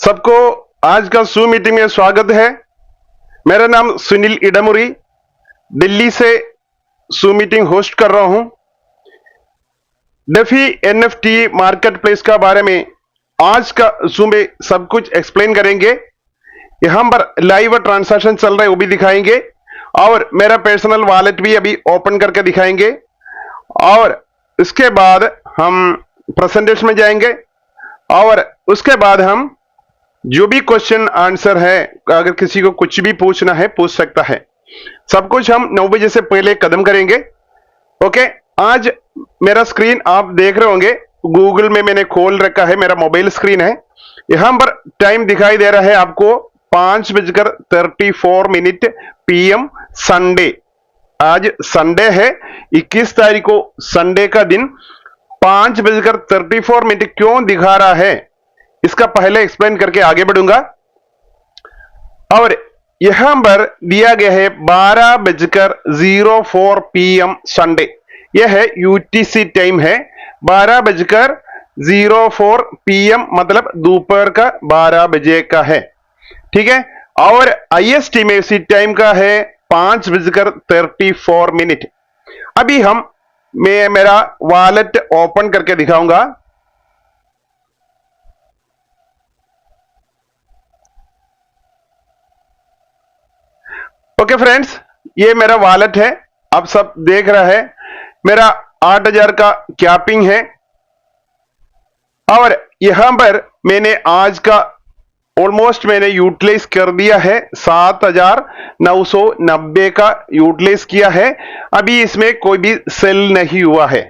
सबको आज का जूम मीटिंग में स्वागत है। मेरा नाम सुनील इडामुरी, दिल्ली से जूम मीटिंग होस्ट कर रहा हूं। डेफी एनएफटी मार्केट प्लेस का बारे में आज का जूम में सब कुछ एक्सप्लेन करेंगे। यहां पर लाइव ट्रांजैक्शन चल रहे वो भी दिखाएंगे और मेरा पर्सनल वॉलेट भी अभी ओपन करके दिखाएंगे और इसके बाद हम प्रेजेंटेशन में जाएंगे और उसके बाद हम जो भी क्वेश्चन आंसर है, अगर किसी को कुछ भी पूछना है पूछ सकता है। सब कुछ हम 9 बजे से पहले कदम करेंगे। ओके, आज मेरा स्क्रीन आप देख रहे होंगे, गूगल में मैंने खोल रखा है, मेरा मोबाइल स्क्रीन है। यहां पर टाइम दिखाई दे रहा है आपको 5:34 PM संडे। आज संडे है, 21 तारीख को संडे का दिन। 5:34 क्यों दिखा रहा है इसका पहले एक्सप्लेन करके आगे बढ़ूंगा। और यहां पर दिया गया है 12:04 PM संडे। यह है यूटीसी टाइम है, 12:04 PM मतलब दोपहर का 12 बजे का है। ठीक है, और आईएसटी में इसी टाइम का है 5:34। अभी मैं मेरा वॉलेट ओपन करके दिखाऊंगा। ओके फ्रेंड्स, ये मेरा वॉलेट है, आप सब देख रहा है। मेरा 8000 का कैपिंग है और यहां पर मैंने आज का ऑलमोस्ट मैंने यूटिलाइज कर दिया है। 7990 का यूटिलाइज किया है। अभी इसमें कोई भी सेल नहीं हुआ है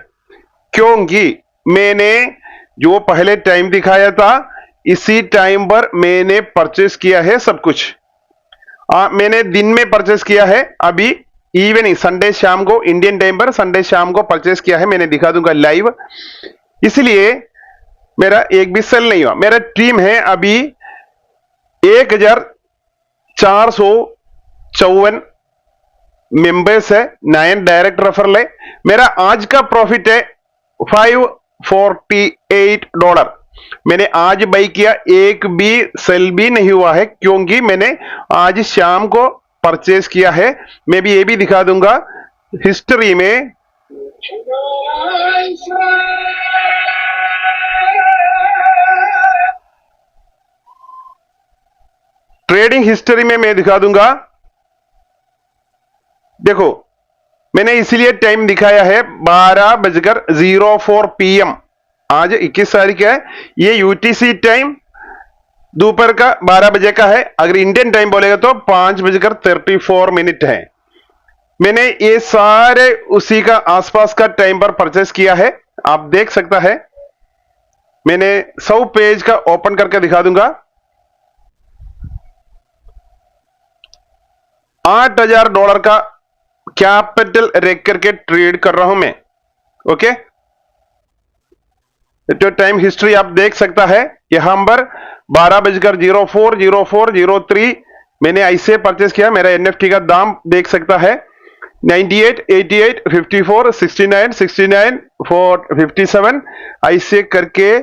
क्योंकि मैंने जो पहले टाइम दिखाया था इसी टाइम पर मैंने परचेस किया है सब कुछ। मैंने दिन में परचेस किया है, अभी इवनिंग संडे शाम को इंडियन टाइम पर संडे शाम को परचेस किया है। मैंने दिखा दूंगा लाइव, इसलिए मेरा एक भी सेल नहीं हुआ। मेरा टीम है अभी 1454 मेंबर्स है, 9 डायरेक्ट रेफरल है। मेरा आज का प्रॉफिट है $548। मैंने आज बाई किया, एक भी सेल भी नहीं हुआ है क्योंकि मैंने आज शाम को परचेज किया है। मैं भी ये भी दिखा दूंगा हिस्ट्री में। ट्रेडिंग हिस्ट्री में मैं दिखा दूंगा। देखो, मैंने इसलिए टाइम दिखाया है 12:04 PM। आज 21 तारीख है, ये यूटीसी टाइम दोपहर का 12 बजे का है। अगर इंडियन टाइम बोलेगा तो 5:34 है। मैंने ये सारे उसी का आसपास का टाइम पर परचेस किया है, आप देख सकता है। मैंने 100 पेज का ओपन करके दिखा दूंगा। $8000 का कैपिटल रख करके ट्रेड कर रहा हूं मैं। ओके, तो टाइम हिस्ट्री आप देख सकता है। यहां पर 12:04 मैंने ऐसे परचेस किया। मेरा एनएफटी का दाम देख सकता है 98, 88, 54, 69, 69, 57। ऐसे करके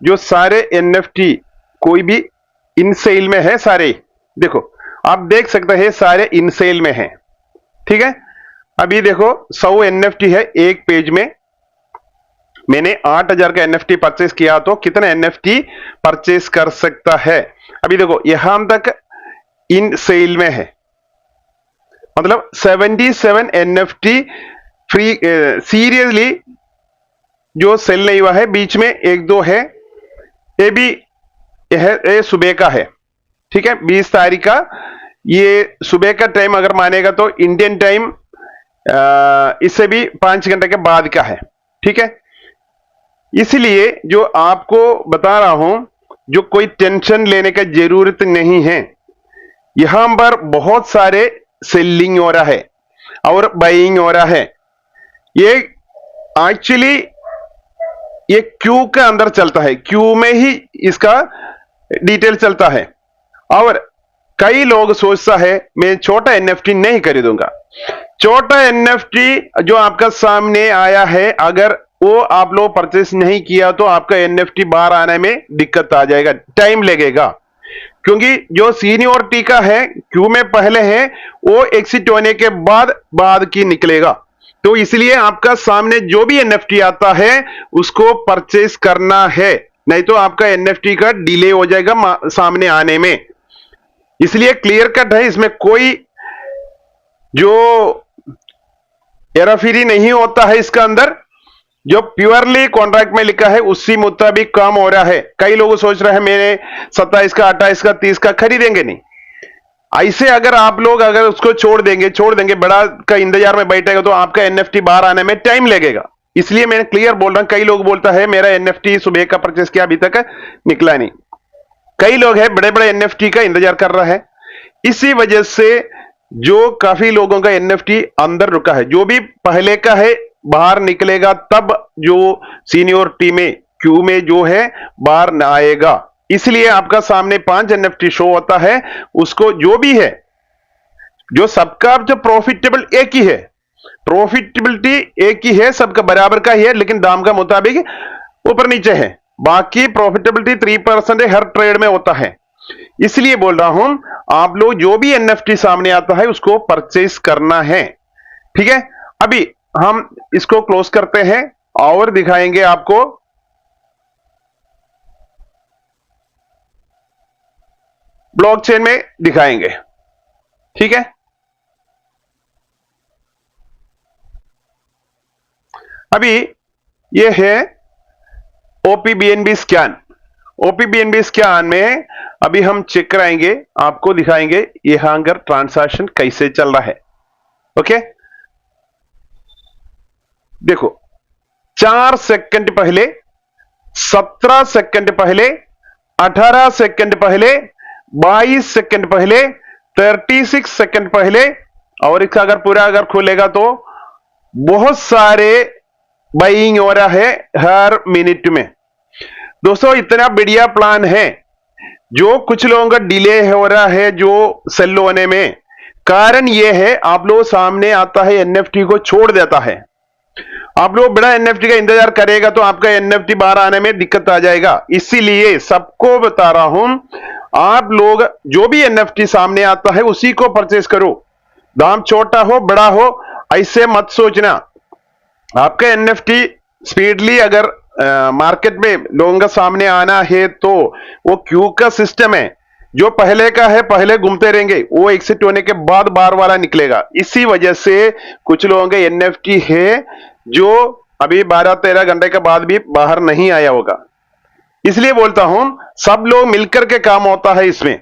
जो सारे एनएफटी कोई भी इन सेल में है, सारे देखो आप देख सकते हैं सारे इन सेल में है। ठीक है, अभी देखो 100 एनएफटी है एक पेज में। मैंने 8000 का एनएफटी परचेस किया तो कितना एनएफटी परचेस कर सकता है। अभी देखो यहां तक इन सेल में है, मतलब 77 एनएफटी फ्री। सीरियसली जो सेल नहीं हुआ है, बीच में एक दो है, ये भी ये सुबह का है। ठीक है, 20 तारीख का ये सुबह का टाइम अगर मानेगा तो इंडियन टाइम इससे भी 5 घंटे के बाद का है। ठीक है, इसलिए जो आपको बता रहा हूं, जो कोई टेंशन लेने का जरूरत नहीं है। यहां पर बहुत सारे सेलिंग हो रहा है और बाइंग हो रहा है। ये एक्चुअली ये क्यू के अंदर चलता है, क्यू में ही इसका डिटेल चलता है। और कई लोग सोचता है मैं छोटा एनएफटी नहीं खरीदूंगा। छोटा एनएफटी जो आपका सामने आया है, अगर वो आप लोग परचेस नहीं किया तो आपका एनएफटी बाहर आने में दिक्कत आ जाएगा, टाइम लगेगा। क्योंकि जो सीनियोरिटी का है क्यू में पहले है वो एग्जिट होने के बाद की निकलेगा। तो इसलिए आपका सामने जो भी एनएफटी आता है उसको परचेस करना है, नहीं तो आपका एनएफटी का डिले हो जाएगा सामने आने में। इसलिए क्लियर कट है, इसमें कोई जो हेराफेरी नहीं होता है। इसका अंदर जो प्योरली कॉन्ट्रैक्ट में लिखा है उसी मुताबिक काम हो रहा है। कई लोग सोच रहे हैं मेरे 27 का 28 का 30 का खरीदेंगे, नहीं। ऐसे अगर आप लोग अगर उसको छोड़ देंगे बड़ा का इंतजार में बैठेगा तो आपका एनएफटी बाहर आने में टाइम लगेगा। इसलिए मैं क्लियर बोल रहा हूं। कई लोग बोलता है मेरा एनएफटी सुबह का परचेस किया अभी तक निकला नहीं। कई लोग हैं बड़े बड़े एनएफटी का इंतजार कर रहा है, इसी वजह से जो काफी लोगों का एनएफटी अंदर रुका है। जो भी पहले का है बाहर निकलेगा, तब जो सीनियोरिटी में क्यू में जो है बाहर न आएगा। इसलिए आपका सामने 5 एनएफटी शो होता है। उसको जो भी है, जो सबका जो प्रॉफिटेबल एक ही है, प्रॉफिटेबिलिटी एक ही है, सबका बराबर का ही है, लेकिन दाम का मुताबिक ऊपर नीचे है। बाकी प्रॉफिटेबिलिटी 3% हर ट्रेड में होता है। इसलिए बोल रहा हूं आप लोग जो भी एनएफटी सामने आता है उसको परचेस करना है, ठीक है। अभी हम इसको क्लोज करते हैं और दिखाएंगे आपको ब्लॉकचेन में दिखाएंगे, ठीक है। अभी ये है ओपीबीएनबी स्कैन। ओपीबीएनबी स्कैन में अभी हम चेक कराएंगे, आपको दिखाएंगे यहां अगर ट्रांजैक्शन कैसे चल रहा है। ओके, देखो 4 सेकंड पहले, 17 सेकंड पहले, 18 सेकंड पहले, 22 सेकंड पहले, 36 सेकंड पहले, और इसका अगर पूरा अगर खोलेगा तो बहुत सारे बाइंग हो रहा है हर मिनट में। दोस्तों इतना बढ़िया प्लान है। जो कुछ लोगों का डिले हो रहा है जो सेल होने में, कारण यह है आप लोग सामने आता है एनएफटी को छोड़ देता है। आप लोग बड़ा एनएफटी का इंतजार करेगा तो आपका एनएफटी बाहर आने में दिक्कत आ जाएगा। इसीलिए सबको बता रहा हूं, आप लोग जो भी एनएफटी सामने आता है उसी को परचेस करो। दाम छोटा हो बड़ा हो ऐसे मत सोचना। आपका एनएफटी स्पीडली अगर मार्केट में लोगों का सामने आना है तो वो क्यू का सिस्टम है। जो पहले का है पहले घूमते रहेंगे, वो एग्जिट होने के बाद बार वाला निकलेगा। इसी वजह से कुछ लोगों के एनएफटी है जो अभी 12-13 घंटे के बाद भी बाहर नहीं आया होगा। इसलिए बोलता हूं सब लोग मिलकर के काम होता है इसमें।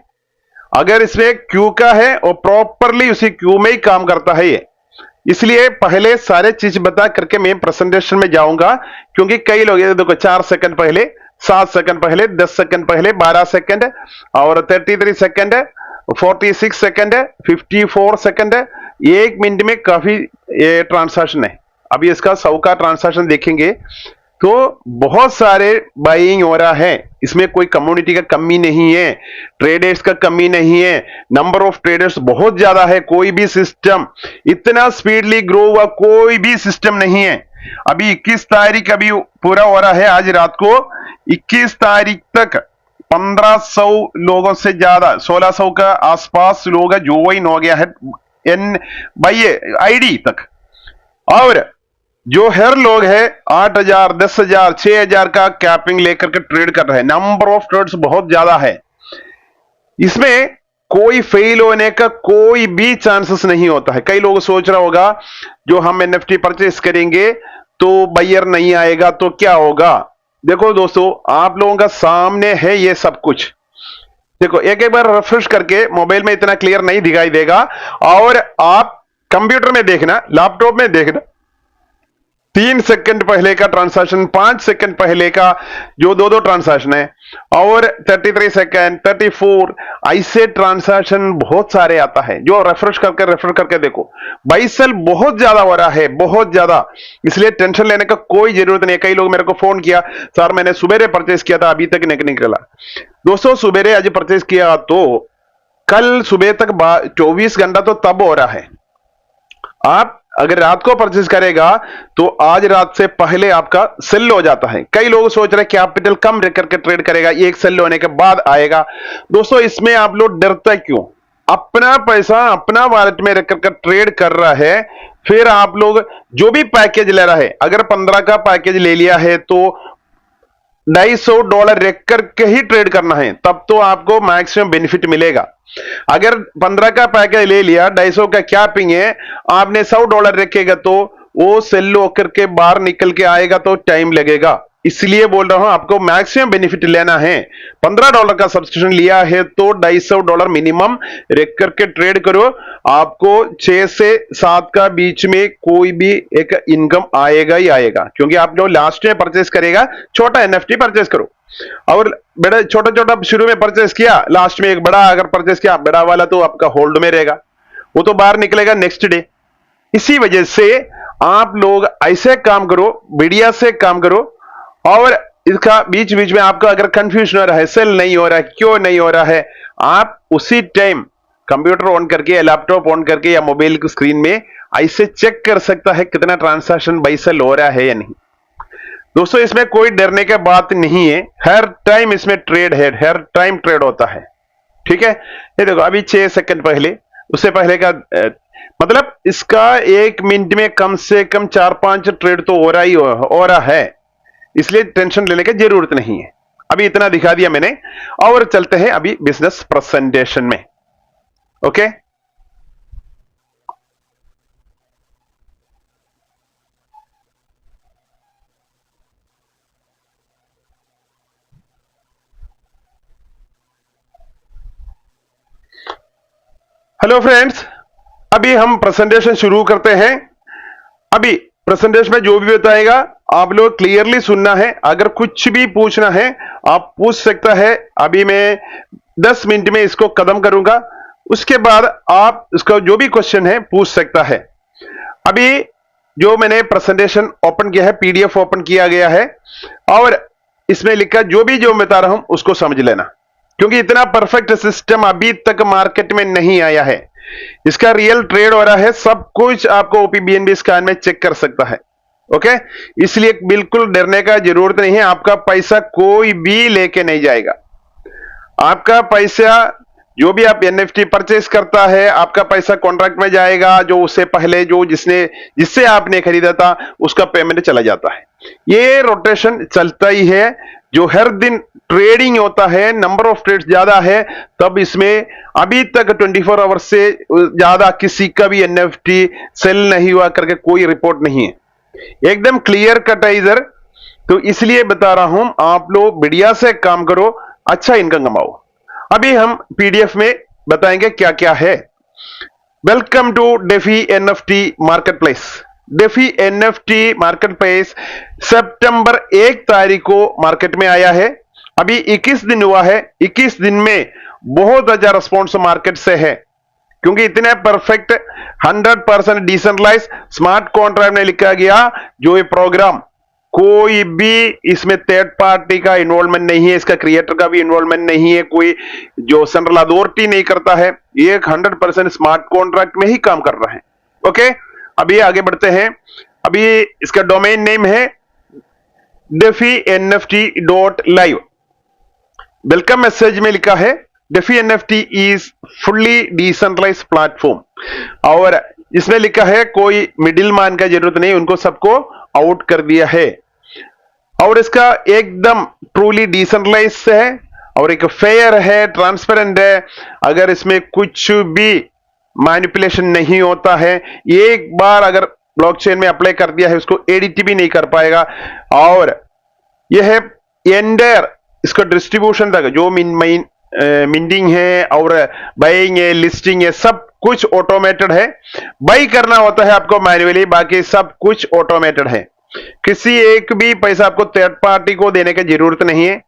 अगर इसमें क्यू का है और प्रॉपरली उसी क्यू में ही काम करता है ये। इसलिए पहले सारे चीज बता करके मैं प्रेजेंटेशन में जाऊंगा, क्योंकि कई लोग देखो 4 सेकंड पहले, 7 सेकंड पहले, 10 सेकंड पहले, 12 सेकंड और 33 सेकंड, 46 सेकंड, 54 सेकंड, 1 मिनट में काफी ये ट्रांजैक्शन है। अभी इसका 100 का ट्रांजैक्शन देखेंगे तो बहुत सारे बाइंग हो रहा है। इसमें कोई कम्युनिटी का कमी नहीं है, ट्रेडर्स का कमी नहीं है, नंबर ऑफ ट्रेडर्स बहुत ज्यादा है। कोई भी सिस्टम इतना स्पीडली ग्रो हुआ कोई भी सिस्टम नहीं है। अभी 21 तारीख अभी पूरा हो रहा है, आज रात को 21 तारीख तक 1500 लोगों से ज्यादा, 1600 का आसपास लोग ज्वाइन हो गया है एन बाई आईडी तक। और जो हर लोग है 8000, 10,000, 6,000 का कैपिंग लेकर के ट्रेड कर रहे हैं। नंबर ऑफ ट्रेड्स बहुत ज्यादा है। इसमें कोई फेल होने का कोई भी चांसेस नहीं होता है। कई लोग सोच रहा होगा जो हम एनएफटी परचेस करेंगे तो बायर नहीं आएगा तो क्या होगा। देखो दोस्तों आप लोगों का सामने है ये सब कुछ। देखो एक बार रिफ्रेश करके, मोबाइल में इतना क्लियर नहीं दिखाई देगा, और आप कंप्यूटर में देखना, लैपटॉप में देखना। 3 सेकंड पहले का ट्रांजैक्शन, 5 सेकंड पहले का जो दो ट्रांजैक्शन है, और 33 सेकंड, 34, ऐसे ट्रांजैक्शन बहुत सारे आता है। जो रेफर करके देखो, 22 सेल बहुत ज्यादा हो रहा है, बहुत ज्यादा। इसलिए टेंशन लेने का कोई जरूरत नहीं है। कई लोग मेरे को फोन किया, सर मैंने सुबेरे परचेस किया था अभी तक नहीं निकला। दोस्तों सुबेरे आज परचेस किया तो कल सुबह तक 24 घंटा तो तब हो रहा है। आप अगर रात को परचेस करेगा तो आज रात से पहले आपका सेल हो जाता है। कई लोग सोच रहे कैपिटल कम रख करके ट्रेड करेगा, एक सेल होने के बाद आएगा। दोस्तों इसमें आप लोग डरते क्यों? अपना पैसा अपना वॉलेट में रख करके ट्रेड कर रहा है, फिर आप लोग जो भी पैकेज ले रहा है, अगर 15 का पैकेज ले लिया है तो $250 रख करके ही ट्रेड करना है, तब तो आपको मैक्सिमम बेनिफिट मिलेगा। अगर 15 का पैकेज ले लिया, 250 का कैपिंग है, आपने $100 रखेगा तो वो सेल होकर के बाहर निकल के आएगा तो टाइम लगेगा। इसलिए बोल रहा हूं आपको मैक्सिमम बेनिफिट लेना है। $15 का सब्सक्रिप्शन लिया है तो $250 मिनिमम रख करके ट्रेड करो, आपको 6 से 7 का बीच में कोई भी एक इनकम आएगा ही आएगा। क्योंकि आप जो लास्ट में परचेस करेगा, छोटा एनएफटी परचेस करो, और बड़ा छोटा छोटा शुरू में परचेस किया, लास्ट में एक बड़ा अगर परचेस किया, बड़ा वाला तो आपका होल्ड में रहेगा, वो तो बाहर निकलेगा नेक्स्ट डे। इसी वजह से आप लोग ऐसे काम करो, बढ़िया से काम करो, और इसका बीच बीच में आपका अगर कंफ्यूजन हो रहा है, सेल नहीं हो रहा है, क्यों नहीं हो रहा है, आप उसी टाइम कंप्यूटर ऑन करके या लैपटॉप ऑन करके या मोबाइल की स्क्रीन में ऐसे चेक कर सकता है कितना ट्रांजैक्शन बाई सेल हो रहा है या नहीं। दोस्तों इसमें कोई डरने की बात नहीं है, हर टाइम इसमें ट्रेड है, हर टाइम ट्रेड होता है। ठीक है, ये देखो अभी 6 सेकंड पहले, उससे पहले का मतलब इसका 1 मिनट में कम से कम 4-5 ट्रेड तो हो रहा है, इसलिए टेंशन लेने की जरूरत नहीं है। अभी इतना दिखा दिया मैंने, और चलते हैं अभी बिजनेस प्रेजेंटेशन में। ओके, हेलो फ्रेंड्स, अभी हम प्रेजेंटेशन शुरू करते हैं। अभी प्रेजेंटेशन में जो भी बताएगा आप लोग क्लियरली सुनना है, अगर कुछ भी पूछना है आप पूछ सकता है। अभी मैं 10 मिनट में इसको खत्म करूंगा, उसके बाद आप इसका जो भी क्वेश्चन है पूछ सकता है। अभी जो मैंने प्रेजेंटेशन ओपन किया है, पीडीएफ ओपन किया गया है, और इसमें लिखा जो बता रहा हूं उसको समझ लेना, क्योंकि इतना परफेक्ट सिस्टम अभी तक मार्केट में नहीं आया है। इसका रियल ट्रेड हो रहा है, सब कुछ आपको ओपीबीएनबी स्कैन में चेक कर सकता है। ओके, इसलिए बिल्कुल डरने का जरूरत नहीं है। आपका पैसा कोई भी लेके नहीं जाएगा। आपका पैसा जो भी आप एनएफटी परचेस करता है, आपका पैसा कॉन्ट्रैक्ट में जाएगा, जो उससे पहले जिससे आपने खरीदा था उसका पेमेंट चला जाता है। ये रोटेशन चलता ही है, जो हर दिन ट्रेडिंग होता है, नंबर ऑफ ट्रेड्स ज्यादा है, तब इसमें अभी तक 24 आवर्स से ज्यादा किसी का भी एनएफटी सेल नहीं हुआ करके कोई रिपोर्ट नहीं है, एकदम क्लियर कट है इधर। तो इसलिए बता रहा हूं, आप लोग बढ़िया से काम करो, अच्छा इनकम कमाओ। अभी हम पीडीएफ में बताएंगे क्या क्या है। Welcome to DeFi NFT market place. DeFi NFT market place सितंबर 1 तारीख को मार्केट में आया है। अभी 21 दिन हुआ है। 21 दिन में बहुत अच्छा रिस्पॉन्स मार्केट से है, क्योंकि इतने परफेक्ट 100% डिसेंट्रलाइज स्मार्ट कॉन्ट्रैक्ट में लिखा गया। जो ये प्रोग्राम कोई भी इसमें थर्ड पार्टी का इन्वॉल्वमेंट नहीं है, इसका क्रिएटर का भी इन्वॉल्वमेंट नहीं है, कोई जो सेंट्रल अथॉरिटी नहीं करता है, ये 100% स्मार्ट कॉन्ट्रैक्ट में ही काम कर रहा है। ओके, अभी आगे बढ़ते हैं। अभी इसका डोमेन नेम है defynft.live। वेलकम मैसेज में लिखा है DeFi NFT is fully decentralize platform, और इसमें लिखा है कोई मिडिल मैन का जरूरत नहीं, उनको सबको आउट कर दिया है, और इसका एकदम ट्रूली डिसेंट्रलाइज है, और एक फेयर है, ट्रांसपेरेंट है। अगर इसमें कुछ भी मैनिपुलेशन नहीं होता है, एक बार अगर ब्लॉकचेन में अप्लाई कर दिया है उसको एडिट भी नहीं कर पाएगा। और यह है एंडर, इसका डिस्ट्रीब्यूशन तक जो मिंटिंग है और बाइंग है, लिस्टिंग है, सब कुछ ऑटोमेटेड है। बाई करना होता है आपको मैन्युअली, बाकी सब कुछ ऑटोमेटेड है। किसी एक भी पैसा आपको थर्ड पार्टी को देने की जरूरत नहीं है।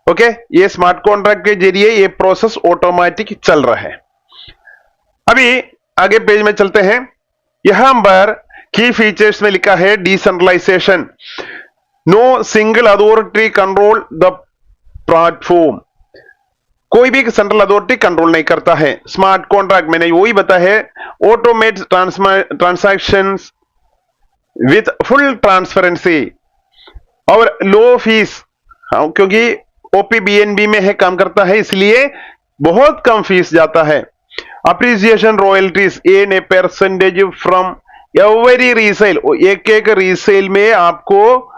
ओके, ये स्मार्ट कॉन्ट्रैक्ट के जरिए ये प्रोसेस ऑटोमेटिक चल रहा है। अभी आगे पेज में चलते हैं। यहां पर की फीचर्स में लिखा है decentralization, no single authority control the platform. कोई भी सेंट्रल अथॉरिटी कंट्रोल नहीं करता है। स्मार्ट कॉन्ट्रैक्ट मैंने वही बताया है, automate transactions with full transparency और लो फीस। क्योंकि ओपीबीएनबी में है काम करता है, इसलिए बहुत कम फीस जाता है। Appreciation royalties in a percentage from every resale, एक एक रीसेल में आपको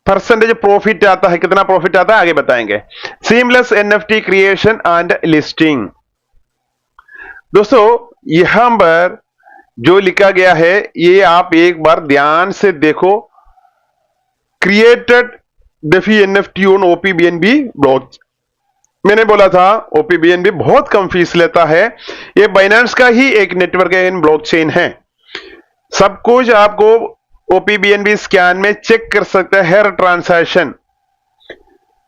परसेंटेज प्रॉफिट आता है। कितना प्रॉफिट आता है आगे बताएंगे। Seamless NFT creation and listing. दोस्तों यहां पर जो लिखा गया है ये आप एक बार ध्यान से देखो। Created DeFi NFT on opBNB block. मैंने बोला था ओपीबीएनबी बहुत कम फीस लेता है। ये बाइनेंस का ही एक नेटवर्क है, ब्लॉकचेन है। सब कुछ आपको ओपीबीएनबी स्कैन में चेक कर सकते हैं हर ट्रांसैक्शन।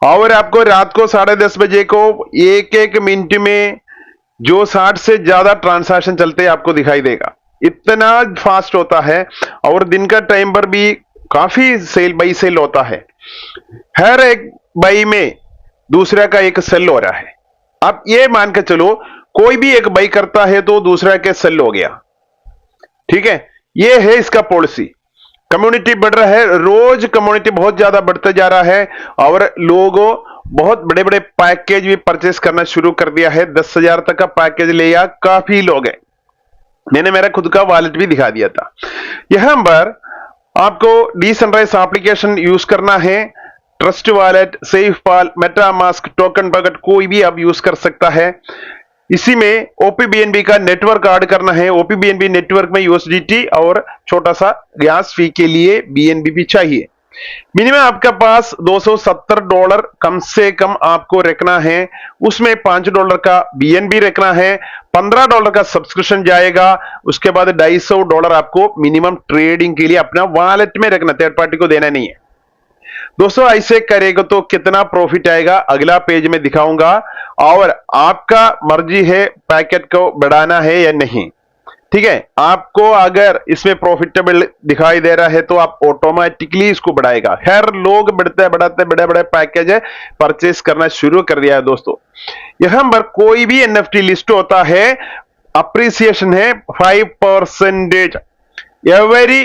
और आपको रात को 10:30 बजे को एक एक मिनट में जो 60 से ज्यादा ट्रांसैक्शन चलते हैं आपको दिखाई देगा। इतना फास्ट होता है। और दिन का टाइम पर भी काफी सेल बाई सेल होता है। हर एक बाई में दूसरा का एक सेल हो रहा है। अब ये मान के चलो कोई भी एक बाई करता है तो दूसरा के सेल हो गया। ठीक है, ये है इसका पॉलिसी। कम्युनिटी बढ़ रहा है, रोज कम्युनिटी बहुत ज्यादा बढ़ते जा रहा है और लोगों बहुत बड़े बड़े पैकेज भी परचेस करना शुरू कर दिया है। 10,000 तक का पैकेज लिया काफी लोग हैं। मैंने मेरा खुद का वॉलेट भी दिखा दिया था। यहां पर आपको डिसेंट्रलाइज्ड एप्लीकेशन यूज करना है। Trust Wallet, SafePal, MetaMask, token bucket कोई भी आप यूज कर सकता है। इसी में ओपीबीएनबी का नेटवर्क ऐड करना है। ओपीबीएनबी नेटवर्क में यूएसडीटी और छोटा सा गैस फी के लिए बीएनबी भी चाहिए। मिनिमम आपके पास $270 कम से कम आपको रखना है। उसमें $5 का बीएनबी रखना है। $15 का सब्सक्रिप्शन जाएगा। उसके बाद $250 आपको मिनिमम ट्रेडिंग के लिए अपना वॉलेट में रखना, थर्ड पार्टी को देना नहीं है। दोस्तों ऐसे करेगा तो कितना प्रॉफिट आएगा अगला पेज में दिखाऊंगा। और आपका मर्जी है पैकेट को बढ़ाना है या नहीं। ठीक है, आपको अगर इसमें प्रॉफिटेबल दिखाई दे रहा है तो आप ऑटोमेटिकली इसको बढ़ाएगा। हर लोग बढ़ते बढ़ाते बड़े बड़े पैकेज परचेस करना शुरू कर दिया है। दोस्तों यहां पर कोई भी एनएफटी लिस्ट होता है, अप्रिसिएशन है 5%। एवरी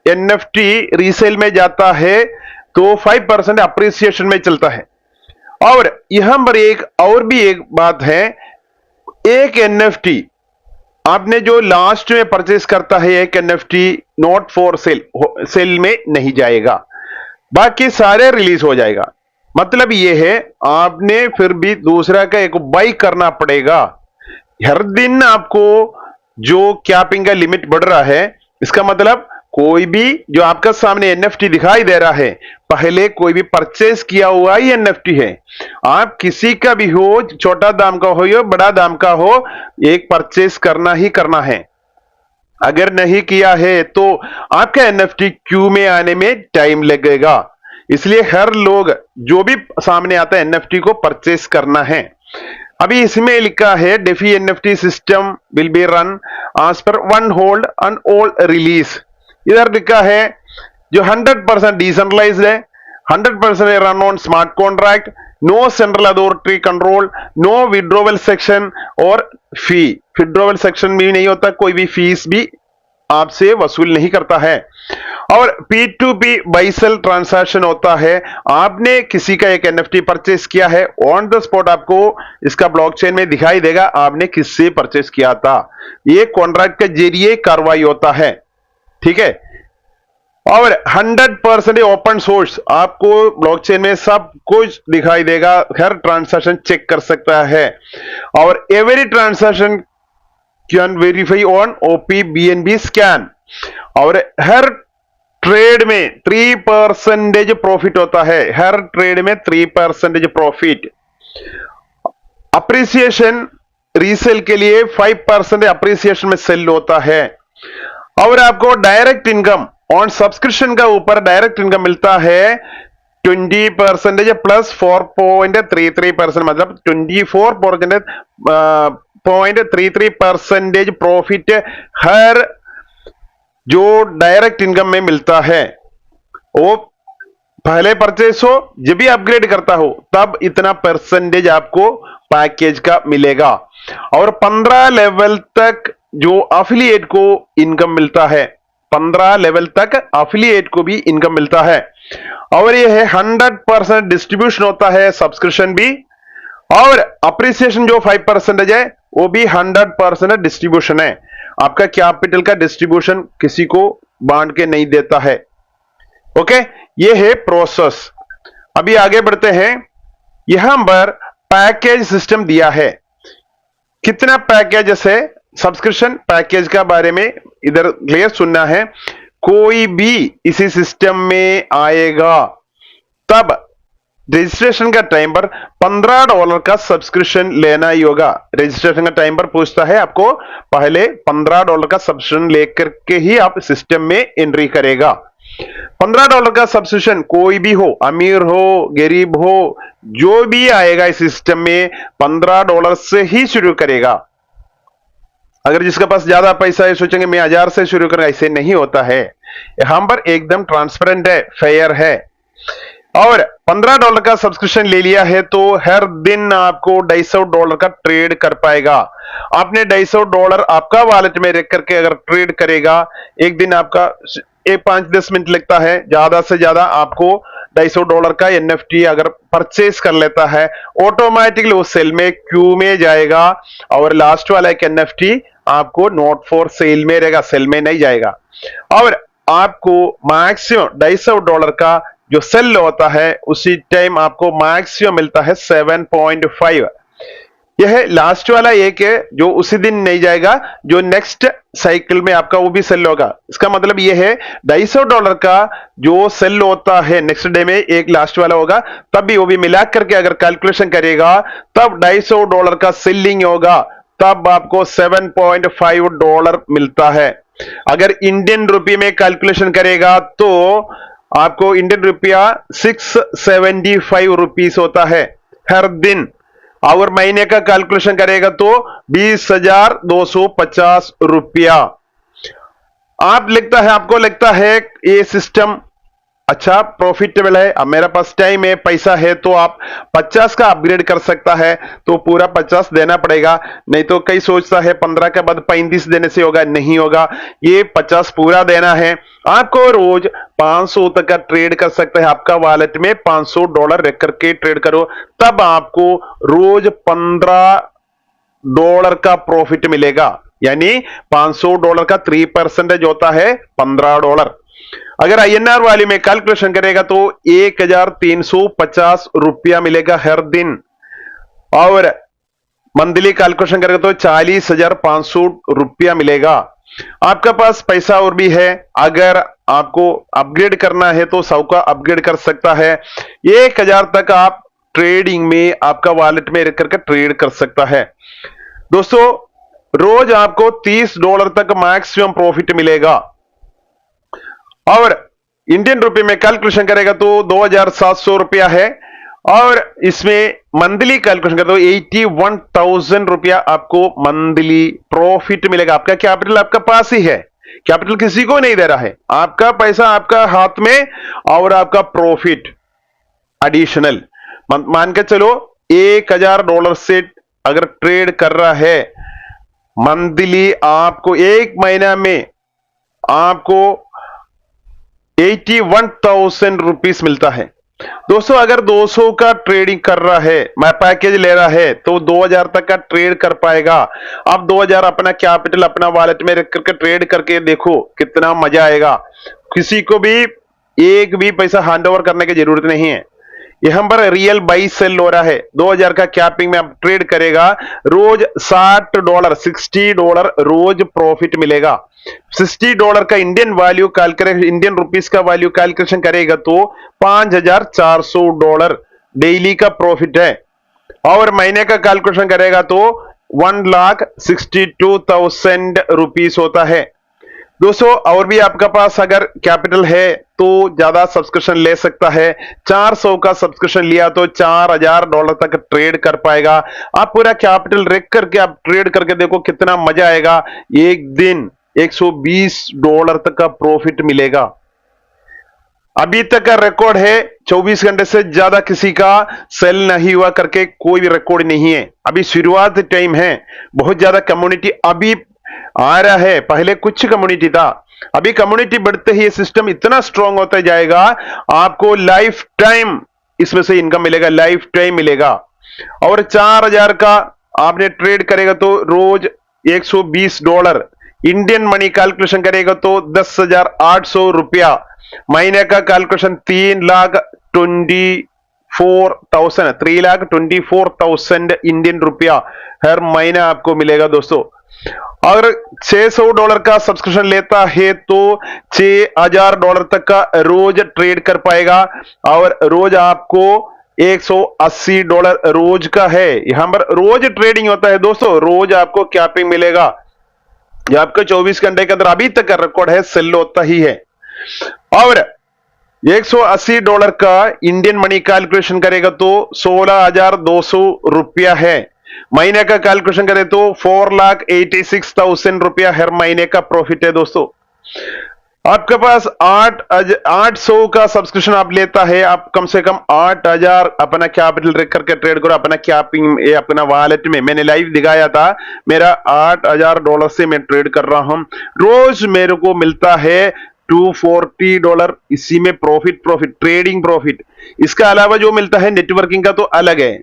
एनएफटी रीसेल में जाता है तो 5% अप्रिसिएशन में चलता है। और यहां पर एक और भी एक बात है, एक एनएफटी आपने जो लास्ट में परचेस करता है एक NFT not for sale, sale में नहीं जाएगा, बाकी सारे रिलीज हो जाएगा। मतलब यह है आपने फिर भी दूसरा का एक बाई करना पड़ेगा। हर दिन आपको जो कैपिंग का लिमिट बढ़ रहा है, इसका मतलब कोई भी जो आपका सामने एनएफटी दिखाई दे रहा है पहले कोई भी परचेस किया हुआ ही एनएफटी है। आप किसी का भी हो, छोटा दाम का हो या बड़ा दाम का हो, एक परचेस करना ही करना है। अगर नहीं किया है तो आपका एनएफटी क्यू में आने में टाइम लगेगा। इसलिए हर लोग जो भी सामने आता है एनएफटी को परचेस करना है। अभी इसमें लिखा है DeFi NFT system will be run as per one hold and all release. इधर लिखा है जो 100% डिसेंट्रलाइज्ड है, 100% run on smart contract, no central authority control, no withdrawal section और फी। विड्रॉवल सेक्शन भी नहीं होता, कोई भी फीस भी आपसे वसूल नहीं करता है। और P2P बाई सेल ट्रांसैक्शन होता है। आपने किसी का एक एनएफटी परचेस किया है, ऑन द स्पॉट आपको इसका ब्लॉकचेन में दिखाई देगा आपने किससे परचेस किया था। ये कॉन्ट्रैक्ट के जरिए कार्रवाई होता है। ठीक है, और 100% ओपन सोर्स, आपको ब्लॉकचेन में सब कुछ दिखाई देगा, हर ट्रांसैक्शन चेक कर सकता है। और every transaction can verify on opBNB scan. और हर ट्रेड में 3% प्रॉफिट होता है। हर ट्रेड में 3% प्रॉफिट। अप्रिसिएशन रीसेल के लिए 5% अप्रिसिएशन में सेल होता है। और आपको डायरेक्ट इनकम ऑन सब्सक्रिप्शन का ऊपर डायरेक्ट इनकम मिलता है 20% प्लस 4.33%, मतलब 24.33% प्रॉफिट हर जो डायरेक्ट इनकम में मिलता है। वो पहले परचेस हो, जब भी अपग्रेड करता हो तब इतना परसेंटेज आपको पैकेज का मिलेगा। और 15 लेवल तक जो अफिलिएट को इनकम मिलता है, 15 लेवल तक अफिलिएट को भी इनकम मिलता है। और यह है 100% डिस्ट्रीब्यूशन होता है, सब्सक्रिप्शन भी, और अप्रिसिएशन जो 5% है वो भी 100% डिस्ट्रीब्यूशन है। आपका कैपिटल का डिस्ट्रीब्यूशन किसी को बांट के नहीं देता है। ओके, ये है प्रोसेस। अभी आगे बढ़ते हैं। यहां पर पैकेज सिस्टम दिया है, कितना पैकेज है। सब्सक्रिप्शन पैकेज का बारे में इधर क्लियर सुनना है। कोई भी इसी सिस्टम में आएगा तब रजिस्ट्रेशन का टाइम पर $15 का सब्सक्रिप्शन लेना ही होगा। रजिस्ट्रेशन का टाइम पर पूछता है आपको, पहले $15 का सब्सक्रिप्शन लेकर के ही आप सिस्टम में एंट्री करेगा। $15 का सब्सक्रिप्शन कोई भी हो, अमीर हो, गरीब हो, जो भी आएगा इस सिस्टम में $15 से ही शुरू करेगा। अगर जिसके पास ज्यादा पैसा है सोचेंगे मैं 1000 से शुरू करूंगा, ऐसे नहीं होता है। यहां पर एकदम ट्रांसपेरेंट है, फेयर है। और $15 का सब्सक्रिप्शन ले लिया है तो हर दिन आपको $250 का ट्रेड कर पाएगा। आपने $250 आपका वॉलेट में रख करके अगर ट्रेड करेगा, एक दिन आपका 5-10 मिनट लगता है, ज्यादा से ज्यादा आपको $250 का NFT अगर परचेस कर लेता है, ऑटोमेटिकली वो सेल में क्यू में जाएगा। और लास्ट वाला एक NFT आपको नोट फॉर सेल में रहेगा, सेल में नहीं जाएगा। और आपको मैक्सिमम $250 का जो सेल होता है उसी टाइम आपको मैक्सिमम मिलता है 7.5। यह लास्ट वाला एक है जो उसी दिन नहीं जाएगा, जो नेक्स्ट साइकिल में आपका वो भी सेल होगा। इसका मतलब यह है $250 का जो सेल होता है नेक्स्ट डे में एक लास्ट वाला होगा, तब भी वो भी मिला करके अगर कैलकुलेशन करेगा तब $250 का सेलिंग होगा, तब आपको $7.5 मिलता है। अगर इंडियन रुपये में कैलकुलेशन करेगा तो आपको इंडियन रुपया 675 रुपीस होता है हर दिन। और महीने का कैलकुलेशन करेगा तो 20,250 रुपया। आपको लगता है ये सिस्टम अच्छा प्रॉफिटेबल है, अब मेरे पास टाइम है, पैसा है, तो आप 50 का अपग्रेड कर सकता है तो पूरा 50 देना पड़ेगा। नहीं तो कई सोचता है 15 के बाद 35 देने से होगा, नहीं होगा, ये 50 पूरा देना है। आपको रोज 500 तक का ट्रेड कर सकते हैं। आपका वॉलेट में $500 रख करके ट्रेड करो, तब आपको रोज $15 का प्रॉफिट मिलेगा। यानी $500 का 3% होता है $15। अगर INR वाले में कैलकुलेशन करेगा तो 1350 रुपया मिलेगा हर दिन। और मंथली कैलकुलेशन करेगा तो 40,500 रुपया मिलेगा। आपका पास पैसा और भी है, अगर आपको अपग्रेड करना है तो 100 का अपग्रेड कर सकता है। 1000 तक आप ट्रेडिंग में आपका वॉलेट में रख करके ट्रेड कर सकता है। दोस्तों, रोज आपको $30 तक मैक्सिमम प्रॉफिट मिलेगा। और इंडियन रुपए में कैलकुलेशन करेगा तो 2,700 रुपया है। और इसमें मंथली कैलकुलेशन करेगा तो 81,000 रुपया आपको मंथली प्रॉफिट मिलेगा। आपका कैपिटल आपका पास ही है, कैपिटल किसी को नहीं दे रहा है, आपका पैसा आपका हाथ में और आपका प्रॉफिट एडिशनल। मान के चलो $1,000 से अगर ट्रेड कर रहा है, मंथली आपको एक महीना में आपको 81,000 रुपीस मिलता है। दोस्तों, अगर 200 का ट्रेडिंग कर रहा है, मैं पैकेज ले रहा है तो 2,000 तक का ट्रेड कर पाएगा। आप 2,000 अपना कैपिटल अपना वॉलेट में रख करके ट्रेड करके देखो कितना मजा आएगा। किसी को भी एक भी पैसा हैंडओवर करने की जरूरत नहीं है। यहां पर रियल बाई सेल हो रहा है। 2,000 का कैपिंग में आप ट्रेड करेगा, रोज $60 रोज प्रॉफिट मिलेगा। $60 का Indian value calculation, Indian rupees का वैल्यू कैलकुलेशन करेगा तो $5,400 डेली का प्रॉफिट है। और महीने का कैलकुलेशन करेगा तो 1,62,000 रुपीस होता है। दोस्तों, और भी आपका पास अगर कैपिटल है तो ज्यादा सब्सक्रिप्शन ले सकता है। 400 का सब्सक्रिप्शन लिया तो $4,000 तक ट्रेड कर पाएगा। आप पूरा कैपिटल रख करके आप ट्रेड करके देखो कितना मजा आएगा। एक दिन $120 तक का प्रॉफिट मिलेगा। अभी तक का रिकॉर्ड है 24 घंटे से ज्यादा किसी का सेल नहीं हुआ करके कोई भी रिकॉर्ड नहीं है। अभी शुरुआत टाइम है, बहुत ज्यादा कम्युनिटी अभी आ रहा है, पहले कुछ कम्युनिटी था, अभी कम्युनिटी बढ़ते ही ये सिस्टम इतना स्ट्रांग होता जाएगा, आपको लाइफ टाइम इसमें से इनकम मिलेगा, लाइफ टाइम मिलेगा। और 4000 का आपने ट्रेड करेगा तो रोज $120, इंडियन मनी कैलकुलेशन करेगा तो 10,800 रुपया, महीने का कैलकुलेशन 3,24,000 इंडियन रुपया हर महीना आपको मिलेगा दोस्तों। अगर $600 का सब्सक्रिप्शन लेता है तो $6,000 तक का रोज ट्रेड कर पाएगा, और रोज आपको $180 रोज का है। यहां पर रोज ट्रेडिंग होता है दोस्तों, रोज आपको कैपिंग मिलेगा। जो आपका 24 घंटे के अंदर अभी तक का रिकॉर्ड है, सेल होता ही है। और $180 का इंडियन मनी कैलकुलेशन करेगा तो 16,200 रुपया है, महीने का कैलकुलेशन करें तो 4,86,000 रुपया हर महीने का प्रॉफिट है दोस्तों। आपके पास 800 का सब्सक्रिप्शन आप लेता है, आप कम से कम 8,000 अपना कैपिटल रख करके ट्रेड करो, अपना कैपिंग अपना वॉलेट में। मैंने लाइव दिखाया था, मेरा $8,000 से मैं ट्रेड कर रहा हूं, रोज मेरे को मिलता है $240, इसी में प्रॉफिट ट्रेडिंग प्रॉफिट। इसका अलावा जो मिलता है नेटवर्किंग का तो अलग है।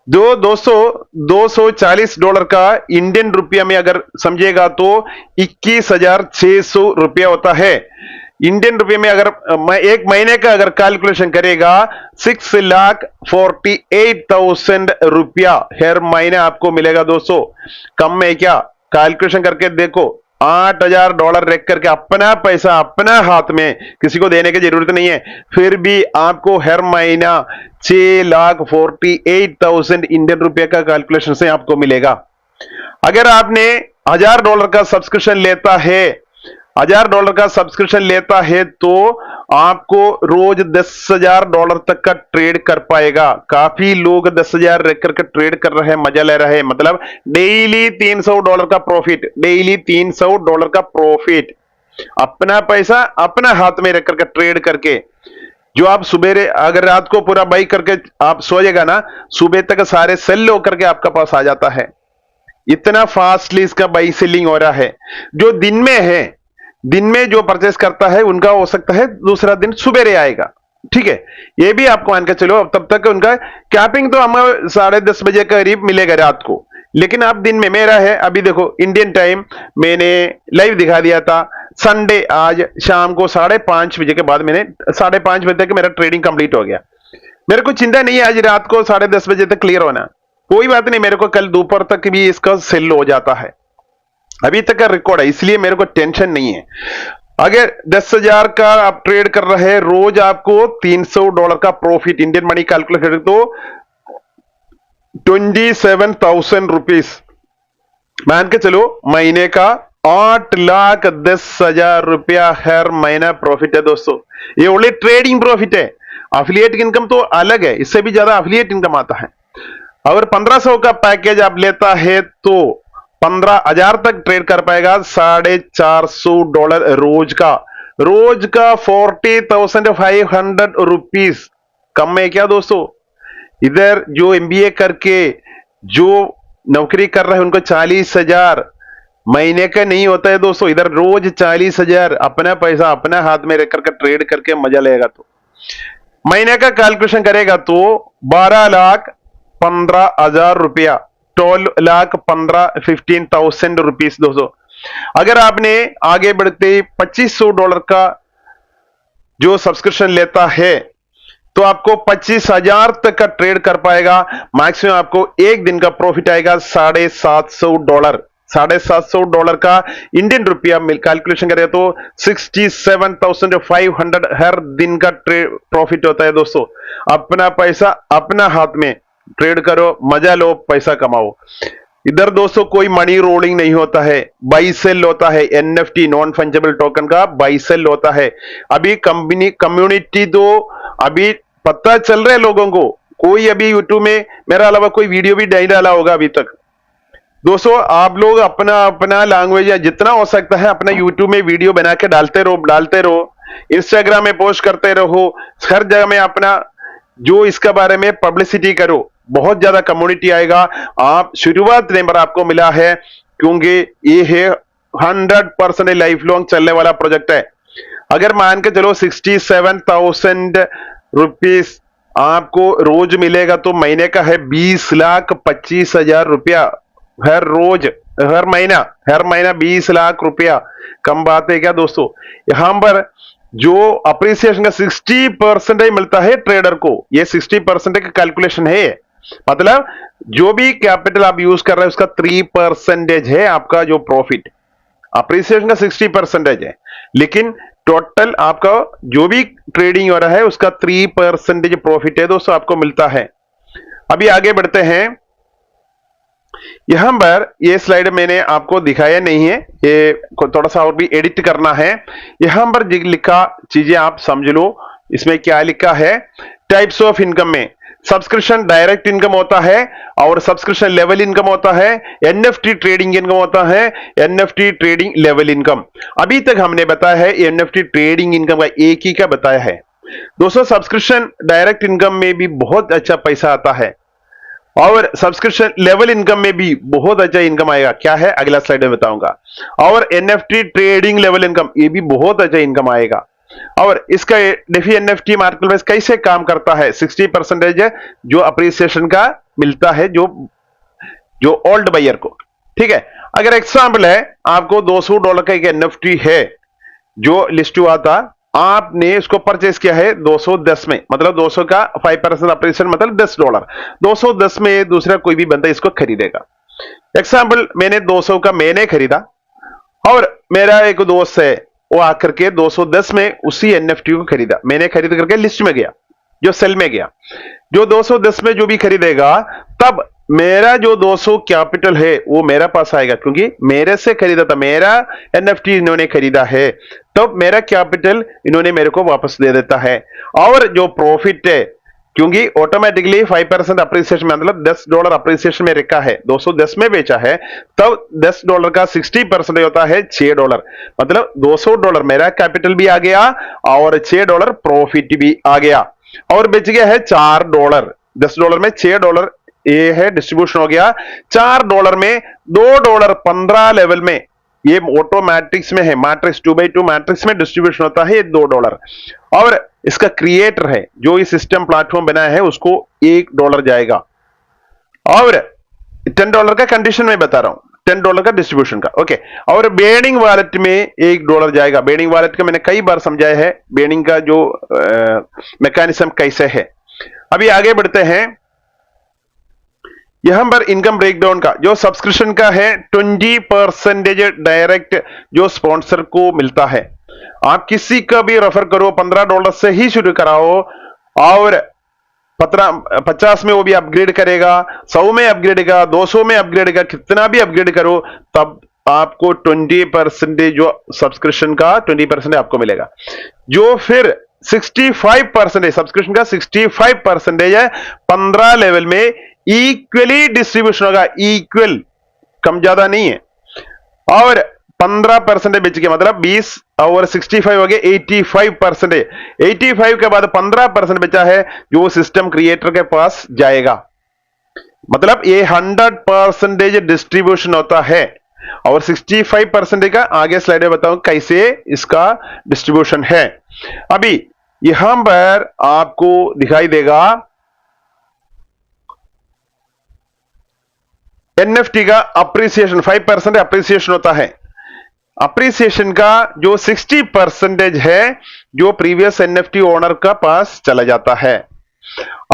$240 का इंडियन रुपया में अगर समझेगा तो 21,600 रुपया होता है। इंडियन रुपये में अगर एक महीने का अगर कैलकुलेशन करेगा 6,48,000 रुपया हर महीने आपको मिलेगा दोस्तों। कम में क्या, कैलकुलेशन करके देखो, $8,000 रख करके अपना पैसा अपना हाथ में, किसी को देने की जरूरत नहीं है, फिर भी आपको हर महीना 6,48,000 इंडियन रुपये का कैलकुलेशन से आपको मिलेगा। अगर आपने $1,000 का सब्सक्रिप्शन लेता है, $1,000 का सब्सक्रिप्शन लेता है तो आपको रोज $10,000 तक का ट्रेड कर पाएगा। काफी लोग 10,000 रख करके ट्रेड कर रहे हैं, मजा ले रहे हैं, मतलब डेली $300 का प्रॉफिट, डेली $300 का प्रॉफिट, अपना पैसा अपना हाथ में रख करके ट्रेड करके। जो आप सुबह अगर रात को पूरा बाई करके आप सोएगा ना, सुबह तक सारे सेल होकर के आपका पास आ जाता है। इतना फास्टली इसका बाई सेलिंग हो रहा है। जो दिन में है, दिन में जो परचेस करता है उनका हो सकता है दूसरा दिन सुबह आएगा, ठीक है, ये भी आपको मान के चलो। अब तब तक उनका कैपिंग तो हमें 10:30 बजे करीब मिलेगा रात को, लेकिन आप दिन में मेरा है। अभी देखो इंडियन टाइम मैंने लाइव दिखा दिया था, संडे आज शाम को 5:30 बजे के बाद मैंने 5:30 बजे तक मेरा ट्रेडिंग कंप्लीट हो गया। मेरे को चिंता नहीं है आज रात को 10:30 बजे तक क्लियर होना, कोई बात नहीं, मेरे को कल दोपहर तक भी इसका सेल हो जाता है। अभी तक का रिकॉर्ड है, इसलिए मेरे को टेंशन नहीं है। अगर 10,000 का आप ट्रेड कर रहे हैं, रोज आपको $300 का प्रॉफिट, इंडियन मनी कैलकुलेट करें तो 27,000 रुपीज मान के चलो, महीने का 8,10,000 रुपया हर महीना प्रॉफिट है दोस्तों। ये ओनली ट्रेडिंग प्रॉफिट है, एफिलिएट इनकम तो अलग है, इससे भी ज्यादा एफिलिएट इनकम आता है। अगर 1,500 का पैकेज आप लेता है तो 15,000 तक ट्रेड कर पाएगा, $450 रोज का, रोज का 40,500 रुपीज। कम में क्या दोस्तों, इधर जो एमबीए करके जो नौकरी कर रहे हैं उनको 40,000 महीने का नहीं होता है दोस्तों, इधर रोज 40,000 अपना पैसा अपना हाथ में रख करके ट्रेड करके मजा लेगा। तो महीने का कैलकुलेशन करेगा तो 12,15,000 रुपया, 15,000 रुपीज दोस्तों। अगर आपने आगे बढ़ते $2,500 का जो सब्सक्रिप्शन लेता है तो आपको 25,000 तक का ट्रेड कर पाएगा। मैक्सिमम आपको एक दिन का प्रॉफिट आएगा $750, $750 का इंडियन रुपया मिल कैलकुलेशन करें तो 67,500 हर दिन का ट्रेड प्रॉफिट होता है दोस्तों। अपना पैसा अपना हाथ में ट्रेड करो, मजा लो, पैसा कमाओ। इधर दोस्तों कोई मनी रोलिंग नहीं होता है, बाई सेल होता है, एनएफटी नॉन फंजेबल टोकन का बाई सेल होता है। अभी कम्युनिटी तो अभी पता चल रहा है लोगों को, कोई अभी यूट्यूब में मेरा अलावा कोई वीडियो भी नहीं डाला होगा अभी तक। दोस्तों आप लोग अपना अपना लैंग्वेज या जितना हो सकता है अपना यूट्यूब में वीडियो बना के डालते रहो। इंस्टाग्राम में पोस्ट करते रहो, हर जगह में अपना जो इसका बारे में पब्लिसिटी करो, बहुत ज्यादा कम्युनिटी आएगा। आप शुरुआत नंबर आपको मिला है क्योंकि ये है 100% लाइफ लॉन्ग चलने वाला प्रोजेक्ट है। अगर मान के चलो 67,000 रुपीस आपको रोज मिलेगा तो महीने का है 20,25,000 रुपया हर रोज, हर महीना 20 लाख रुपया। कम बात है क्या दोस्तों? यहां पर जो अप्रिसिएशन का 60% मिलता है ट्रेडर को, ये 60% का कैलकुलेशन है। मतलब जो भी कैपिटल आप यूज कर रहे हैं उसका 3% है आपका जो प्रॉफिट। अप्रिसिएशन का 60% है, लेकिन टोटल आपका जो भी ट्रेडिंग हो रहा है उसका 3% प्रॉफिट है दोस्तों, आपको मिलता है। अभी आगे बढ़ते हैं। यहां पर ये स्लाइड मैंने आपको दिखाया नहीं है, ये थोड़ा सा और भी एडिट करना है। यहां पर लिखा चीजें आप समझ लो। इसमें क्या लिखा है? टाइप्स ऑफ इनकम में सब्सक्रिप्शन डायरेक्ट इनकम होता है और सब्सक्रिप्शन लेवल इनकम होता है, एनएफटी ट्रेडिंग इनकम होता है, एनएफटी ट्रेडिंग लेवल इनकम। अभी तक हमने बताया है एनएफटी ट्रेडिंग इनकम का एक ही का बताया है दोस्तों। सब्सक्रिप्शन डायरेक्ट इनकम में भी बहुत अच्छा पैसा आता है और सब्सक्रिप्शन लेवल इनकम में भी बहुत अच्छा इनकम आएगा। क्या है अगला स्लाइड में बताऊंगा। और एनएफटी ट्रेडिंग लेवल इनकम, ये भी बहुत अच्छा इनकम आएगा। और इसका डेफी एनएफटी मार्केट प्लेस कैसे काम करता है? 60% जो अप्रिसिएशन का मिलता है जो ओल्ड बायर को। ठीक है, अगर एग्जाम्पल है आपको $200 का एक एनएफटी है जो लिस्ट हुआ था, आपने इसको परचेस किया है 210 में, मतलब 200 का 5% अप्रिसिएशन मतलब $10। 210 में दूसरा कोई भी बंदा इसको खरीदेगा। एग्जाम्पल मैंने 200 का मैंने खरीदा और मेरा एक दोस्त है वो आकर के 210 में उसी एनएफटी को खरीदा। मैंने खरीद करके लिस्ट में गया, जो सेल में गया। जो 210 में जो भी खरीदेगा तब मेरा जो 200 कैपिटल है वो मेरा पास आएगा, क्योंकि मेरे से खरीदा था, मेरा एनएफटी इन्होंने खरीदा है, तब मेरा कैपिटल इन्होंने मेरे को वापस दे देता है। और जो प्रॉफिट है, क्योंकि ऑटोमेटिकली 5% अप्रिसिएशन में मतलब $10 अप्रिसिएशन में रखा है, 210 में बेचा है, तब $10 का 60% होता है $6। मतलब $200 मेरा कैपिटल भी आ गया और $6 प्रॉफिट भी आ गया और बेच गया है $4। $10 में $6 ये है डिस्ट्रीब्यूशन हो गया। $4 में $2 15 लेवल में, ये ऑटोमैटिक्स में है, मैट्रिक्स 2x2 मैट्रिक्स में डिस्ट्रीब्यूशन होता है ये $2। और इसका क्रिएटर है जो इस सिस्टम प्लेटफॉर्म बनाया है उसको $1 जाएगा। और $10 का कंडीशन में बता रहा हूं, $10 का डिस्ट्रीब्यूशन का। ओके, और बेनिंग वॉलेट में $1 जाएगा। बेनिंग वॉलेट का मैंने कई बार समझाया है, बेनिंग का जो मैकेनिज्म कैसे है। अभी आगे बढ़ते हैं। यहां पर इनकम ब्रेकडाउन का जो सब्सक्रिप्शन का है 20% डायरेक्ट जो स्पॉन्सर को मिलता है। आप किसी का भी रेफर करो, $15 से ही शुरू कराओ और 50 में वो भी अपग्रेड करेगा, 100 में अपग्रेड करेगा, 200 में अपग्रेड करेगा, कितना भी अपग्रेड करो तब आपको 20% जो सब्सक्रिप्शन का 20% आपको मिलेगा। जो फिर 65% सब्सक्रिप्शन का 65% है 15 लेवल में इक्वली डिस्ट्रीब्यूशन होगा, इक्वल, कम ज्यादा नहीं है। और 15% बेच के मतलब 20 और 65 हो गए 85%। 85 के बाद 15% बचा है जो सिस्टम क्रिएटर के पास जाएगा। मतलब ये 100% डिस्ट्रीब्यूशन होता है। और 65% का आगे स्लाइड में बताऊं कैसे इसका डिस्ट्रीब्यूशन है। अभी यहां पर आपको दिखाई देगा एनएफटी का अप्रिसिएशन 5% अप्रिसिएशन होता है। अप्रिसिएशन का जो 60% है जो प्रीवियस एनएफटी ओनर का पास चला जाता है।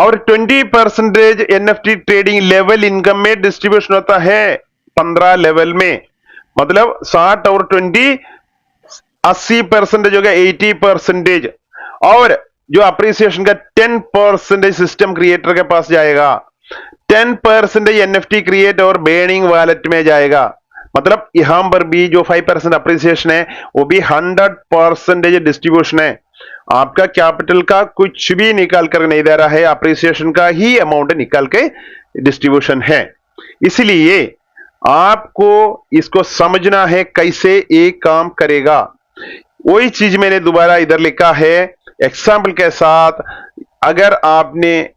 और 20% एनएफटी ट्रेडिंग लेवल इनकम में डिस्ट्रीब्यूशन होता है 15 लेवल में। मतलब 60 और 20 80% हो गया 80%। और जो अप्रिसिएशन का 10% सिस्टम क्रिएटर के पास जाएगा, 10% एनएफटी क्रिएट और बेनिंग वॉलेट में जाएगा। मतलब यहां पर भी जो 5% अप्रिसिएशन है वो भी 100% डिस्ट्रीब्यूशन है। आपका कैपिटल का कुछ भी निकाल कर नहीं दे रहा है, अप्रिसिएशन का ही अमाउंट निकाल के डिस्ट्रीब्यूशन है। इसलिए आपको इसको समझना है कैसे एक काम करेगा। वही चीज मैंने दोबारा इधर लिखा है एग्जाम्पल के साथ। अगर आपने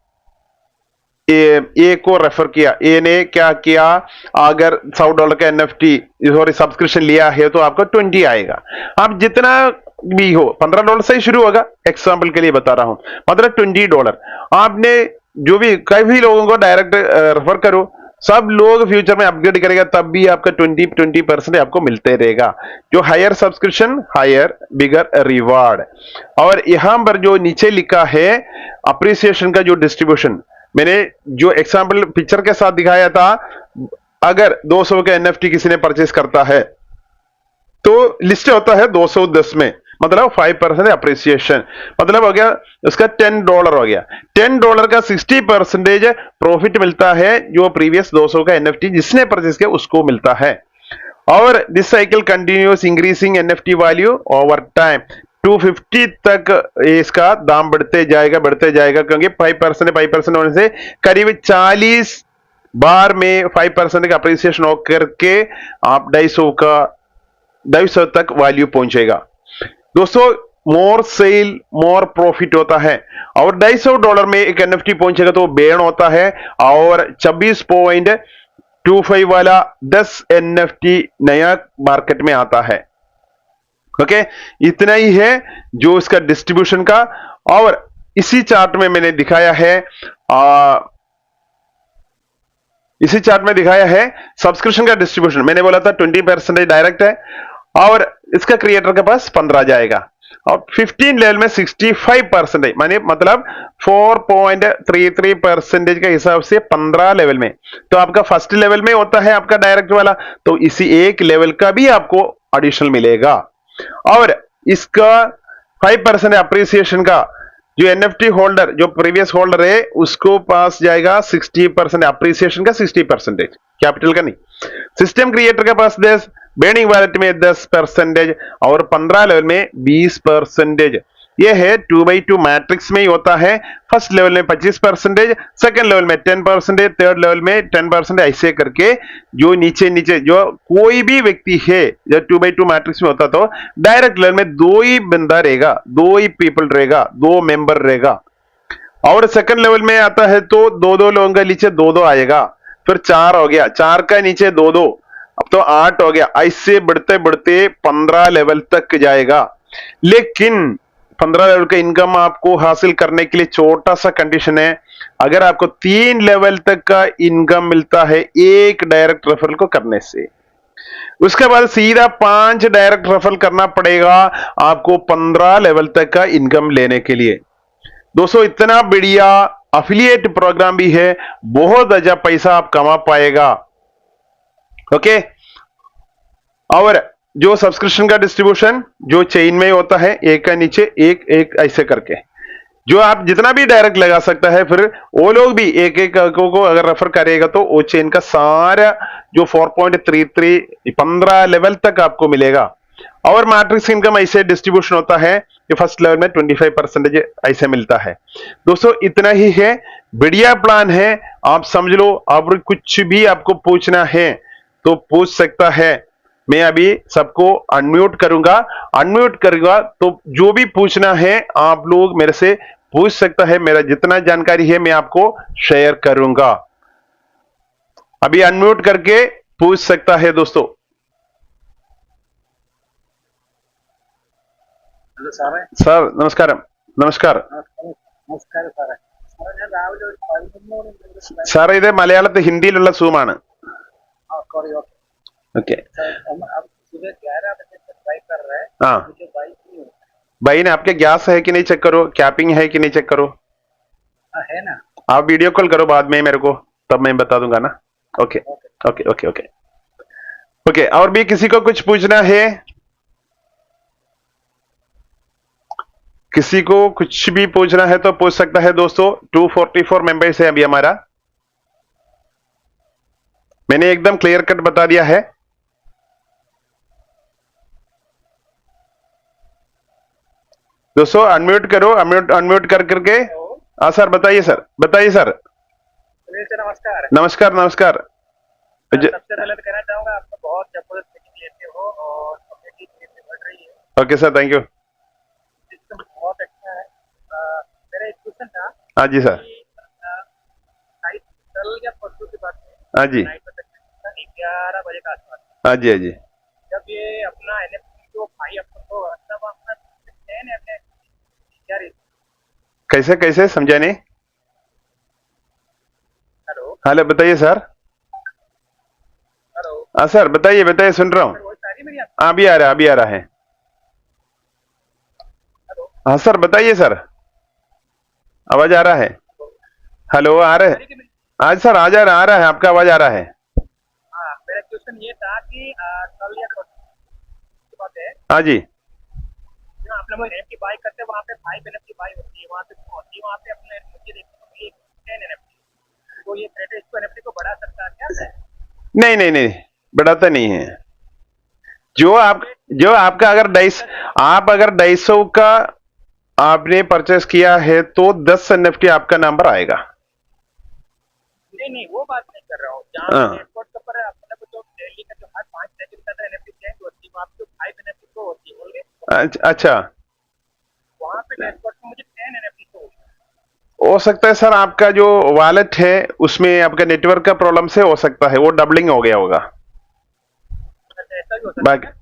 ए को रेफर किया, ए ने क्या किया, अगर $100 का एनएफटी सॉरी सब्सक्रिप्शन लिया है तो आपको 20 आएगा। आप जितना भी हो, $15 से ही शुरू होगा, एग्जाम्पल के लिए बता रहा हूं, मतलब $20। आपने जो भी कई भी लोगों को डायरेक्ट रेफर करो, सब लोग फ्यूचर में अपग्रेड करेगा, तब भी आपका 20% आपको मिलते रहेगा। जो हायर सब्सक्रिप्शन हायर बिगर रिवार्ड। और यहां पर जो नीचे लिखा है अप्रिसिएशन का जो डिस्ट्रीब्यूशन, मैंने जो एग्जाम्पल पिक्चर के साथ दिखाया था, अगर 200 का एनएफटी किसी ने परचेस करता है तो लिस्ट होता है 210 में, मतलब 5% अप्रिसिएशन, मतलब हो गया उसका $10 हो गया। $10 का 60% प्रॉफिट मिलता है, जो प्रीवियस 200 का एनएफटी जिसने परचेस किया उसको मिलता है। और this cycle continuous increasing NFT value over time. 250 तक इसका दाम बढ़ते जाएगा, क्योंकि 5% होने से करीब 40 बार में 5% का अप्रिसिएशन होकर के आप 250 तक वैल्यू पहुंचेगा। दोस्तों मोर सेल मोर प्रॉफिट होता है, और $250 में एक एनएफटी पहुंचेगा तो बेन होता है, और 26.25 वाला 10 एनएफटी नया मार्केट में आता है। ओके, इतना ही है जो इसका डिस्ट्रीब्यूशन का। और इसी चार्ट में मैंने दिखाया है इसी चार्ट में दिखाया है सब्सक्रिप्शन का डिस्ट्रीब्यूशन। मैंने बोला था 20% डायरेक्ट है, और इसका क्रिएटर के पास 15 जाएगा, और 15 लेवल में 65% माने मतलब 4.33% के हिसाब से 15 लेवल में, तो आपका फर्स्ट लेवल में होता है आपका डायरेक्ट वाला, तो इसी एक लेवल का भी आपको एडिशनल मिलेगा। और इसका 5% अप्रिसिएशन का जो एनएफटी होल्डर, जो प्रीवियस होल्डर है, उसको पास जाएगा 60% अप्रिसिएशन का 60%, कैपिटल का नहीं। सिस्टम क्रिएटर के पास 10, बेनिंग वैलेट में 10%, और 15 लेवल में 20%। यह है 2x2 मैट्रिक्स में ही होता है। फर्स्ट लेवल में 25%, सेकंड लेवल में 10%, थर्ड लेवल में 10%, ऐसे करके जो नीचे नीचे जो कोई भी व्यक्ति है, जब 2x2 मैट्रिक्स में होता तो डायरेक्ट लेवल में 2 ही बंदा रहेगा, 2 ही पीपल रहेगा, 2 मेंबर रहेगा। और सेकंड लेवल में आता है तो 2 लोगों का नीचे 2 आएगा, फिर 4 हो गया, 4 का नीचे 2, अब तो 8 हो गया, ऐसे बढ़ते बढ़ते 15 लेवल तक जाएगा। लेकिन 15 लेवल का इनकम आपको हासिल करने के लिए छोटा सा कंडीशन है, अगर आपको 3 लेवल तक का इनकम मिलता है एक डायरेक्ट रेफरल को करने से, उसके बाद सीधा 5 डायरेक्ट रेफरल करना पड़ेगा आपको 15 लेवल तक का इनकम लेने के लिए। दोस्तों इतना बढ़िया अफिलिएट प्रोग्राम भी है, बहुत अच्छा पैसा आप कमा पाएगा। ओके, और जो सब्सक्रिप्शन का डिस्ट्रीब्यूशन जो चेन में होता है, एक का नीचे एक एक ऐसे करके, जो आप जितना भी डायरेक्ट लगा सकता है, फिर वो लोग भी एक एक को अगर रेफर करेगा तो वो चेन का सारा जो 4.33 15 लेवल तक आपको मिलेगा। और मैट्रिक्स इनकम ऐसे डिस्ट्रीब्यूशन होता है कि फर्स्ट लेवल में 25% ऐसे मिलता है। दोस्तों इतना ही है, बढ़िया प्लान है, आप समझ लो। अब कुछ भी आपको पूछना है तो पूछ सकता है। मैं अभी सबको अनम्यूट करूंगा तो जो भी पूछना है आप लोग मेरे से पूछ सकता है। मेरा जितना जानकारी है मैं आपको शेयर करूंगा। अभी अनम्यूट करके पूछ सकता है दोस्तों। ഹലോ സാറേ. സാർ നമസ്കാരം. നമസ്കാരം സാറേ. സാറേ ഞാൻ രാവിലെ ഒരു 11 സാറേ ഇത് മലയാളത്തിൽ ഹിന്ദിയിലുള്ള സൂമാണ്. सॉरी ओके ओके अब सुबह 11 बजे से ट्राई कर रहे हैं, हाँ मुझे बाइक नहीं होता भाई ने आपके गैस है कि नहीं चेक करो, कैपिंग है कि नहीं चेक करो। है ना। आप वीडियो कॉल करो बाद में मेरे को, तब मैं बता दूंगा ना। Okay okay okay okay okay. और भी किसी को कुछ पूछना है? किसी को कुछ भी पूछना है तो पूछ सकता है दोस्तों। 244 मेंबर्स है अभी हमारा। मैंने एकदम क्लियर कट बता दिया है। दोस्तों अनम्यूट करो, अनम्यूट कर करके। हाँ सर बताइए सर, बताइए सर। सुनील सर नमस्कार। नमस्कार नमस्कार। सबसे पहले तो कहना चाहूंगा आपको बहुत जबरदस्त मीटिंग लेते हो और कम्युनिटी बढ़ रही है। Okay sir, thank you. System बहुत अच्छा है। मेरा एक क्वेश्चन था हाँ जी सर। कि शायद कल या परसों की बात है, हाँ जी। नाइट में तक 11 बजे का आसपास, हाँ जी। हाँ जी। जब ये अपना एनएफटी जो भाई अपन को तब अपना 10 क्या रे। कैसे कैसे समझा नहीं? हेलो। हेलो, बताइए सर। हेलो हाँ सर, बताइए बताइए, सुन रहा हूँ। सर, वही सारी मेरी हाँ, अभी आ रहा है, अभी आ रहा है। हेलो। हाँ सर, बताइए सर, आवाज आ रहा है। हेलो, आ रहा आवाज आ है। रही है कि मेरी? आज सर, आ रहा है, आपका आवाज आ रहा है। हाँ, मेरा क्वेश्चन ये था कि कल या परसों की बात है, हाँ जी। जहाँ आप लोग एनएफटी बाई करते हैं वहाँ पे 5 एनएफटी बाई होती है, वहाँ पे क्यों होती है? वहाँ पे अपने मुझे देखने को मिली 10 एनएफटी। तो ये क्रेडिट इसको एनएफटी को बढ़ा सकता है क्या? नहीं नहीं नहीं, बढ़ाता नहीं है। जो आप जो आपका अगर डाइस आप अगर 250 का आपने परचेस किया है तो 10 एनएफटी आपका नंबर आएगा। नहीं नहीं, वो बात नहीं कर रहा हूँ। जहाँ पे हाँ। डैशबोर्ड के ऊपर अपने को जो डेली का जो हर 5 सेकंड का जो एनएफटी चेंज होती है, वहाँ पे जो 5 एनएफटी शो होती है बोलिए, अच्छा, वहाँ पे डैशबोर्ड में मुझे 10 एनएफटी शो होती है। हो सकता है सर, आपका जो वॉलेट है उसमें आपका नेटवर्क का प्रॉब्लम से हो सकता है वो डबलिंग हो गया होगा। अच्छा, ऐसा भी हो सकता है बाकी क्या?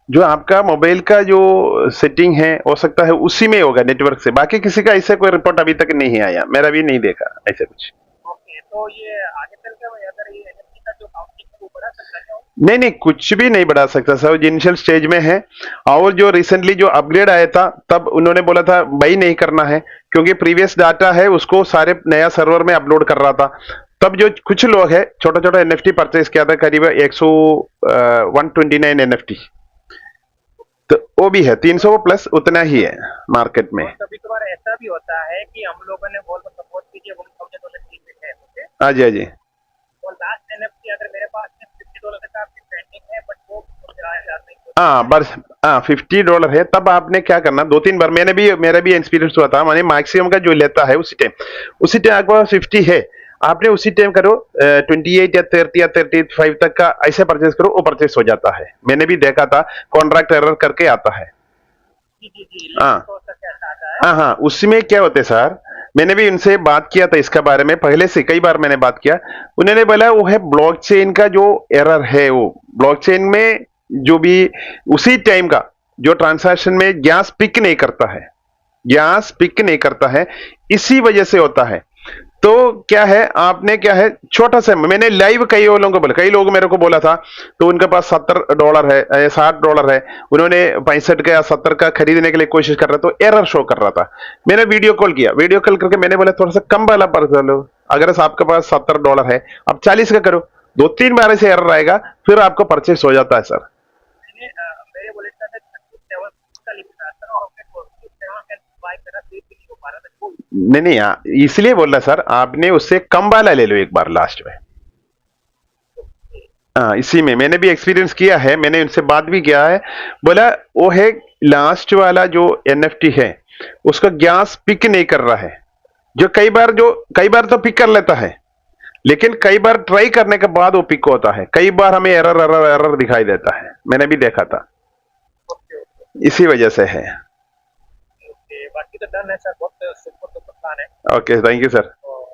जो आपका मोबाइल का जो सेटिंग है हो सकता है उसी में होगा, नेटवर्क से। बाकी किसी का ऐसे कोई रिपोर्ट अभी तक नहीं आया, मेरा भी नहीं देखा ऐसे कुछ। ओके, तो ये आगे चल के अगर ये एनएफटी का जो काउंटिंग है वो बढ़ा सकता है क्या? नहीं नहीं, कुछ भी नहीं बढ़ा सकता सर, जो इनिशियल स्टेज में है। और जो रिसेंटली जो अपग्रेड आया था तब उन्होंने बोला था भाई नहीं करना है, क्योंकि प्रीवियस डाटा है उसको सारे नया सर्वर में अपलोड कर रहा था। तब जो कुछ लोग है छोटा छोटा एनएफटी परचेज किया था, करीब 129 एनएफटी, तो वो भी है 300 प्लस उतना ही है मार्केट में। और कभी कभार ऐसा भी होता है कि हम लोगों ने बोल सपोर्ट कीजिए $1,000 की है, ओके, हाँ जी। हाँ जी। और लास्ट एनएफटी अगर मेरे पास में $50 का आपकी पेंडिंग है, बट वो मुझे आ जाता है, तो हाँ बस। हाँ, $50 है। तब आपने क्या करना, 2-3 बार मेरा भी एक्सपीरियंस हुआ था। मैंने मैक्सिमम का जो लेता है उसी टाइम आपके पास 50 है, आपने उसी टाइम करो 28 या 30 या 35 तक का ऐसे परचेस करो, वो परचेस हो जाता है। मैंने भी देखा था, कॉन्ट्रैक्ट एरर करके आता है। जी जी जी, हाँ। लिमिट तो उसका कैसा आता है? हाँ हाँ, उसमें क्या होता है सर, मैंने भी उनसे बात किया था इसका बारे में, पहले से कई बार मैंने बात किया। उन्होंने बोला वो है ब्लॉकचेन का जो एरर है, वो ब्लॉकचेन में जो भी उसी टाइम का जो ट्रांजैक्शन में गैस पिक नहीं करता है, गैस पिक नहीं करता है, इसी वजह से होता है। तो क्या है, आपने क्या है, छोटा सा मैंने लाइव कई लोगों को बोला, कई लोग मेरे को बोला था, तो उनके पास $70 है, $60 है, उन्होंने 65 का या 70 का खरीदने के लिए कोशिश कर रहे, तो एरर शो कर रहा था। मैंने वीडियो कॉल किया, वीडियो कॉल करके मैंने बोला थोड़ा सा कम वाला पर चलो, अगर आपके पास $70 है, आप 40 का करो, 2-3 बार ऐसे एरर आएगा, फिर आपको परचेस हो जाता है सर। मैंने मेरे वॉलेट का 37 का लिमिट था सर, और मैं 47 का बाय करा, फिर भी नहीं हो पा रहा था, वो नहीं नहीं, इसलिए बोल रहा सर, आपने उससे कम वाला ले लो एक बार लास्ट में। हाँ, इसी में मैंने भी एक्सपीरियंस किया है, मैंने उनसे बात भी किया है। बोला वो है लास्ट वाला जो एनएफटी है उसका गैस पिक नहीं कर रहा है, जो कई बार तो पिक कर लेता है, लेकिन कई बार ट्राई करने के बाद वो पिक होता है, कई बार हमें एरर एरर एरर दिखाई देता है, मैंने भी देखा था, ओके ओके इसी वजह से है। ओके। बाकी तो डन है सर, बहुत सुपर सुपर प्लान है, ओके, थैंक यू सर। और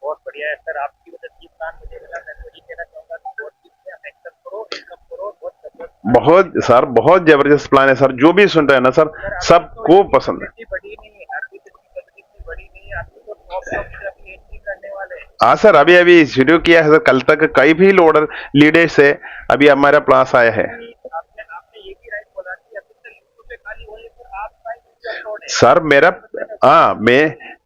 बहुत बढ़िया है सर। आपकी वजह से ये प्लान मुझे मिला। मैं तो ये कहना चाहूँगा कि बहुत चीज़ है, एक्सेप्ट करो, इनकम करो, बहुत जबरदस्त प्लान है। बहुत सर, बहुत जबरदस्त प्लान है सर, जो भी सुन रहे हैं ना सर, सर अभी तो सबको इतनी पसंद है। कम्युनिटी बढ़ी नहीं है, अभी तो इतनी कम्युनिटी बढ़ी नहीं है, अभी तो टॉप टॉप से अभी एंट्री करने वाले हैं। हाँ सर, अभी अभी शुरू किया है सर, कल तक कई भी लोडर लीडर्स है, अभी हमारा प्लास आया है। आपने आपने ये भी राइट बोला कि अभी तक यूट्यूब पे खाली ओनली फॉर आपका ही वीडियो अपलोड है। सर मेरा, हाँ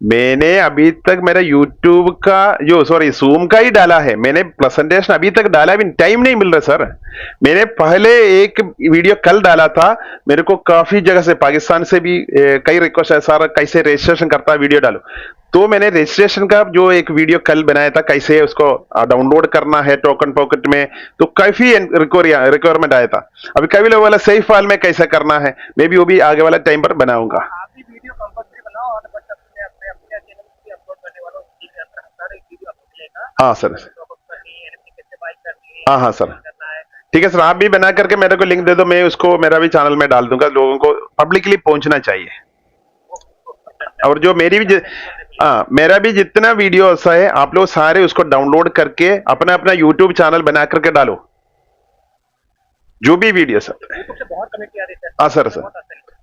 मैंने अभी तक मेरा यूट्यूब का जो सॉरी जूम का ही डाला है, मैंने प्रेजेंटेशन अभी तक डाला भी, टाइम नहीं मिल रहा सर। मैंने पहले एक वीडियो कल डाला था, मेरे को काफी जगह से, पाकिस्तान से भी कई रिक्वेस्ट है सर कैसे रजिस्ट्रेशन करता है वीडियो डालो, तो मैंने रजिस्ट्रेशन का जो एक वीडियो कल बनाया था, कैसे उसको डाउनलोड करना है टोकन पॉकेट में, तो काफी रिक्वायरमेंट आया था। अभी कभी लोग वाला सही फाइल में कैसे करना है, मैं भी वो भी आगे वाला टाइम पर बनाऊंगा। आप भी वीडियो कंपल्सरी बनाओ, और बट अपने अपने अपने चैनल पे भी अपलोड करने वाला हूँ, ठीक है? हर एक वीडियो आपको मिलेगा, हाँ सर। टॉप अप करनी है, एनएफटी कैसे बाय करनी है, हाँ हाँ कैसे सर। करना है, ठीक है सर, आप भी बना करके मेरे को लिंक दे दो, मैं उसको मेरा भी चैनल में डाल दूंगा, लोगों को पब्लिकली पहुंचना चाहिए। और जो मेरी भी मेरा भी जितना वीडियो ऐसा है आप लोग सारे उसको डाउनलोड करके अपना अपना यूट्यूब चैनल बना करके डालो, जो भी वीडियो सर। यूट्यूब से बहुत कमेंट आ रही है हाँ सर, सर।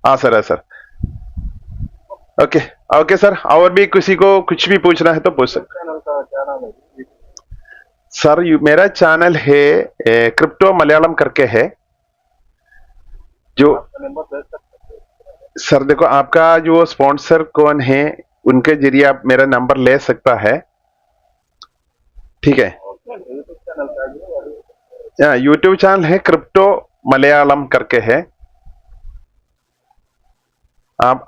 हाँ सर, है सर। ओके, ओके सर, और भी किसी को कुछ भी पूछना है तो पूछ सकते। चैनल का क्या नाम है? सर मेरा चैनल है क्रिप्टो मलयालम करके है, जो नंबर दे सकते हैं। सर देखो आपका जो स्पॉन्सर कौन है उनके जरिए आप मेरा नंबर ले सकता है, ठीक है। यूट्यूब चैनल का यूट्यूब चैनल है क्रिप्टो मलयालम करके है, आप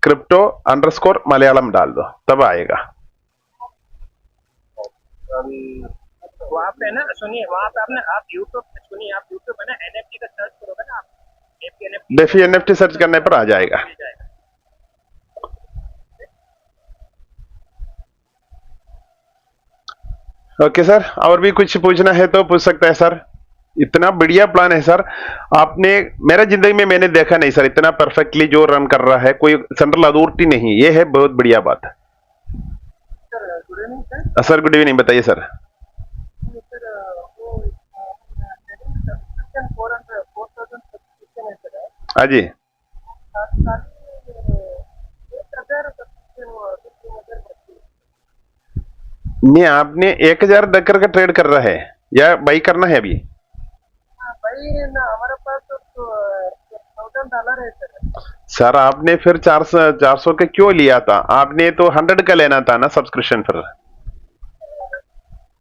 @crypto_मलयालम डाल दो तब आएगा। वहाँ पे ना सुनिए, वहाँ पे आपने आप यूट्यूब सुनिए, आप यूट्यूब है ना एनएफटी का सर्च करोगे ना, आप डेफी एनएफटी सर्च करने पर आ जाएगा। ओके सर, और भी कुछ पूछना है तो पूछ सकते हैं सर। इतना बढ़िया प्लान है सर, आपने मेरा जिंदगी में मैंने देखा नहीं सर, इतना परफेक्टली जो रन कर रहा है, कोई सेंट्रल अथॉरिटी नहीं, ये है बहुत बढ़िया बात है। Sir good evening sir. Sir good evening, बताइए सर। सर वो सब्सक्रिप्शन 4,000 सब्सक्रिप्शन है सर। हाँ जी, 1,000 सब्सक्रिप्शन 3,000 नहीं आपने 1,000 दे करके ट्रेड कर रहा है या बाई करना है अभी? भाई ना हमारे पास तो $1,000 है सर। सर आपने फिर 400 के क्यों लिया था? आपने तो 100 का लेना था ना सब्सक्रिप्शन फिर।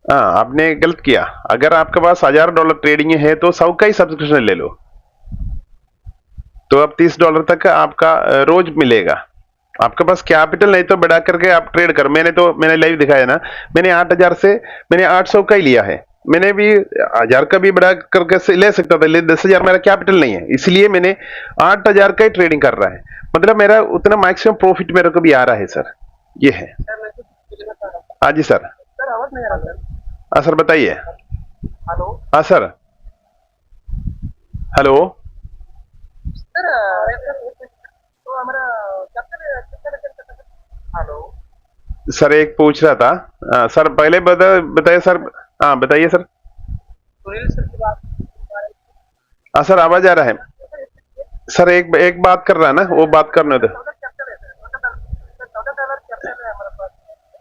हाँ, आपने गलत किया। अगर आपके पास $1,000 ट्रेडिंग है तो 100 का ही सब्सक्रिप्शन ले लो, तो अब $30 तक आपका रोज मिलेगा। आपके पास कैपिटल नहीं तो बढ़ा करके आप ट्रेड कर। मैंने लाइव दिखाया ना, मैंने 8,000 से मैंने 800 का ही लिया है। मैंने भी 1,000 का भी बढ़ा करके से ले सकता था, लेकिन 10,000 मेरा कैपिटल नहीं है, इसलिए मैंने 8,000 का ही ट्रेडिंग कर रहा है। मतलब मेरा उतना मैक्सिमम प्रॉफिट मेरे को भी आ रहा है सर, ये है। हाँ जी सर। सर आवाज नहीं आ रहा सर। हाँ सर बताइए। हेलो हाँ सर, हेलो सर। तो हमारा हेलो सर, एक पूछ रहा था सर, पहले बताइए सर। हाँ बताइए सर। सुनील सर की बात। हाँ सर, आवाज आ रहा है सर। एक बात कर रहा है ना, वो बात करने दो।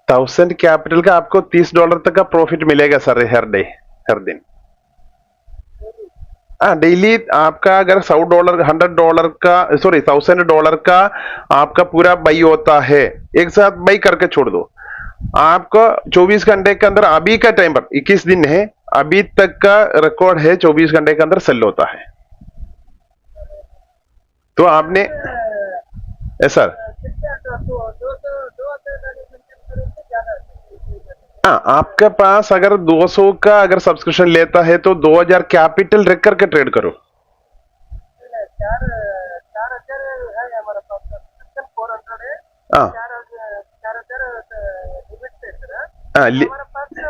$1,000 कैपिटल का आपको $30 तक का प्रॉफिट मिलेगा सर, हर डे, हर दिन। हाँ, डेली आपका अगर $100 $100 का सॉरी $1,000 का आपका पूरा बाई होता है, एक साथ बाई करके छोड़ दो, आपका 24 घंटे के अंदर, अभी का टाइम पर 21 दिन है, अभी तक का रिकॉर्ड है, 24 घंटे के अंदर सेल होता है। तो आपने सर हाँ, आपके पास अगर 200 का अगर सब्सक्रिप्शन लेता है तो 2,000 कैपिटल रख करके ट्रेड करो। 4,000 है हमारे पास, 400 है। हाँ 4,000 लिमिट है सर। हाँ, हमारे पास 1,000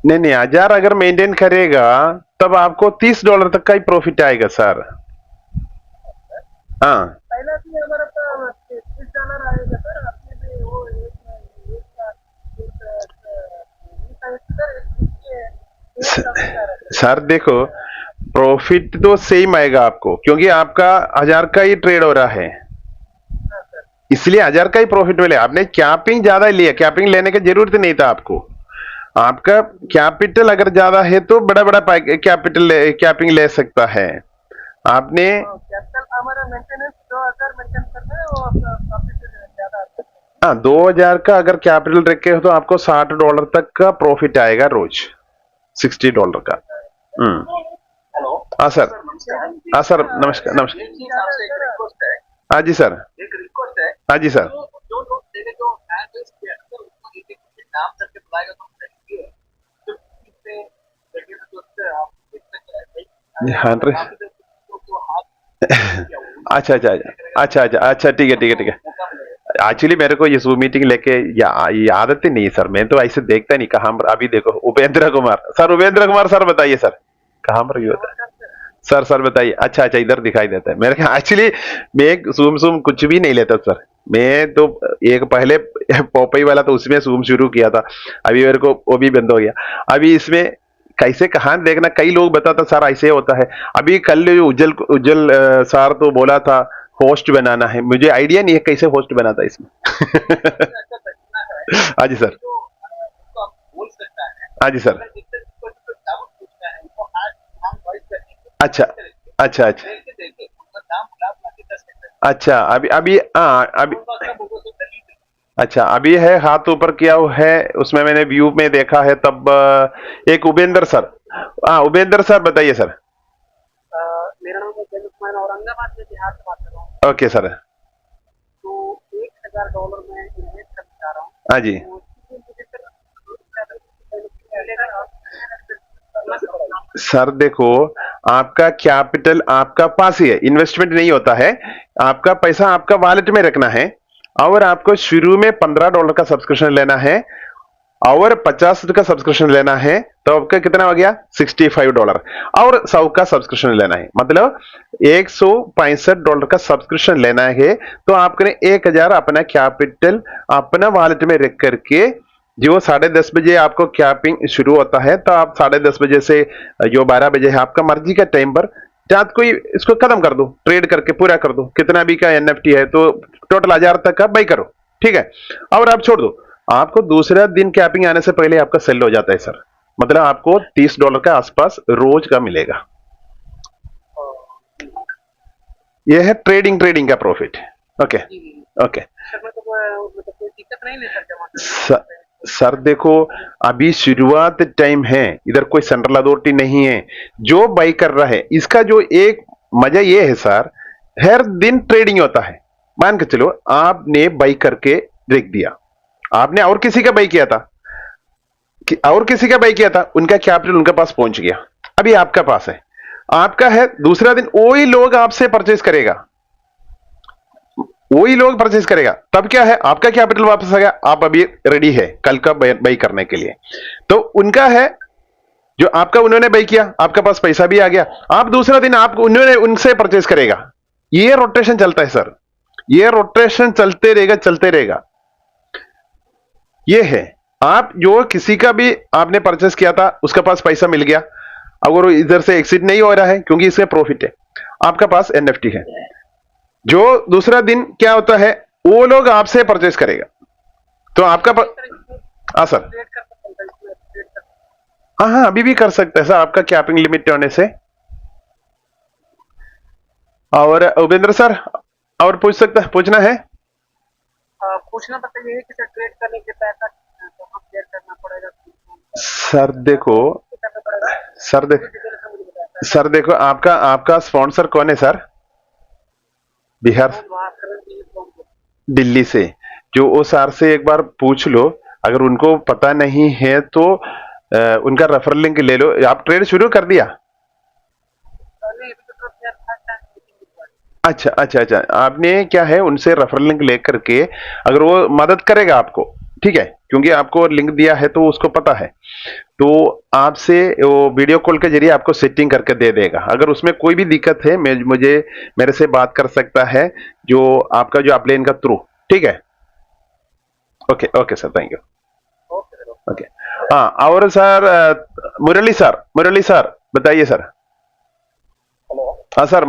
नहीं नहीं, 1,000 अगर मेंटेन करेगा तब आपको $30 तक का ही प्रॉफिट आएगा सर। हाँ पहले भी हमारे पास $30 आएगा सर। आपने भी वो सर देखो, प्रॉफिट तो सेम आएगा आपको, क्योंकि आपका 1,000 का ही ट्रेड हो रहा है, इसलिए 1,000 का ही प्रॉफिट मिले। आपने कैपिंग ज्यादा लिया, कैपिंग लेने की जरूरत नहीं था आपको। आपका कैपिटल अगर ज्यादा है तो बड़ा बड़ा कैपिंग ले सकता है। आपने कैपिटल हमारा मेंटेनेंस 2,000 मेंटेन करना है और प्रॉफिट ज्यादा आता है। हाँ, 2,000 का अगर कैपिटल रखे हो तो आपको $60 तक का प्रॉफिट आएगा रोज, $60 का। हेलो हाँ सर। हाँ सर, नमस्कार नमस्कार। हाँ जी सर। एक रिक्वेस्ट है। हाँ जी सर। जो लोग मेरे जो एड्रेस किया है उसको एक नाम करके बुलाएगा तो देखिए तो इससे देखिए तो उससे आप देख सकते हैं हाँ जो हाथ अच्छा अच्छा अच्छा अच्छा अच्छा अच्छा, ठीक है ठीक है ठीक है। एक्चुअली मेरे को ये जूम मीटिंग लेके ये आदत ही नहीं है सर, मैं तो ऐसे देखता नहीं कहाँ पर। अभी देखो उपेंद्र कुमार सर, उपेंद्र कुमार सर बताइए सर कहाँ पर ये होता है? सर सर बताइए। अच्छा अच्छा, इधर दिखाई देता है मेरे को एक्चुअली। मैं सूम सूम कुछ भी नहीं लेता सर। मैं तो एक पहले पोपई वाला तो उसमें सूम शुरू किया था, अभी मेरे को वो भी बंद हो गया। अभी इसमें कैसे कहाँ देखना, कई लोग बताता सर ऐसे होता है। अभी कल जो उज्जवल उज्जवल सर तो बोला था होस्ट बनाना है, मुझे आइडिया नहीं है कैसे होस्ट बनाता है इसमें। हाँ जी सर। हाँ जी सर। अच्छा अच्छा अच्छा अच्छा। अभी अभी हाँ अभी अच्छा अभी है हाथ ऊपर किया हुआ है, उसमें मैंने व्यू में देखा है तब एक उपेंद्र सर। हाँ उपेंद्र सर बताइए सर। मेरा नाम उपेंद्र कुमार, मैं औरंगाबाद में बिहार से बात कर रहा हूँ। Okay sir. तो $1000 मैं इन्वेस्ट करना चाह रहा हूँ। हाँ जी तो उसके लिए मुझे फिर सर देखो, आपका कैपिटल आपका पास ही है, इन्वेस्टमेंट नहीं होता है। आपका पैसा आपका वॉलेट में रखना है, और आपको शुरू में $15 का सब्सक्रिप्शन लेना है, और 50 का सब्सक्रिप्शन लेना है, तो आपका कितना हो गया $65, और 100 का सब्सक्रिप्शन लेना है, मतलब $165 का सब्सक्रिप्शन लेना है। तो आपने 1000 अपना कैपिटल अपना वॉलेट में रख करके, जो 10:30 बजे आपको कैपिंग शुरू होता है, तो आप 10:30 बजे से जो 12 बजे है आपका मर्जी का टाइम पर रात को ही इसको खत्म कर दो, ट्रेड करके पूरा कर दो। कितना भी का एनएफटी है तो टोटल 1000 तक का बाई करो, ठीक है, और आप छोड़ दो। आपको दूसरा दिन कैपिंग आने से पहले आपका सेल हो जाता है सर, मतलब आपको $30 का आसपास रोज का मिलेगा। यह है ट्रेडिंग ट्रेडिंग का प्रॉफिट। ओके ओके मतलब कोई दिक्कत नहीं है सर जमा सर, सर देखो, अभी शुरुआत टाइम है, इधर कोई सेंट्रल अथॉरिटी नहीं है जो बाई कर रहा है। इसका जो एक मजा ये है सर, हर दिन ट्रेडिंग होता है। मान के चलो आपने बाई करके रख दिया, आपने और किसी का बाई किया था और किसी का बाई किया था, उनका कैपिटल उनके पास पहुंच गया, अभी आपका पास है, आपका है। दूसरा दिन वही लोग आपसे परचेज करेगा, वही लोग परचेज करेगा, तब क्या है आपका कैपिटल वापस आ गया, आप अभी रेडी है कल का बाई करने के लिए। तो उनका है जो आपका उन्होंने बाई किया, आपका पास पैसा भी आ गया, आप दूसरा दिन आप उन्होंने उनसे परचेज करेगा। ये रोटेशन चलता है सर, ये रोटेशन चलते रहेगा चलते रहेगा। ये है, आप जो किसी का भी आपने परचेस किया था उसका पास पैसा मिल गया, अगर वो इधर से एक्सिट नहीं हो रहा है क्योंकि इससे प्रॉफिट है, आपका पास एनएफटी है। जो दूसरा दिन क्या होता है, वो लोग आपसे परचेस करेगा, तो आपका हाँ सर। हाँ हाँ अभी भी कर सकते हैं सर, आपका कैपिंग लिमिट होने से। और उपेंद्र सर और पूछना है? पूछना बस ये है कि सर ट्रेड करने के पैसा कहाँ शेयर करना पड़ेगा, सर देखो, करना पड़ेगा सर देख मुझे बताया सर देखो, आपका आपका स्पॉन्सर कौन है सर? बिहार दिल्ली से, जो ओ सर से एक बार पूछ लो, अगर उनको पता नहीं है तो उनका रेफरल लिंक ले लो। आप ट्रेड शुरू कर दिया? अच्छा अच्छा अच्छा, आपने क्या है उनसे रेफरल लिंक लेकर के, अगर वो मदद करेगा आपको, ठीक है, क्योंकि आपको लिंक दिया है तो उसको पता है, तो आपसे वो वीडियो कॉल के जरिए आपको सेटिंग करके दे देगा। अगर उसमें कोई भी दिक्कत है मुझे मेरे से बात कर सकता है, जो आपका जो अपलेन का थ्रू, ठीक है। Okay okay sir, thank you. Okay हाँ, और सर मुरली सर बताइए सर। हाँ सर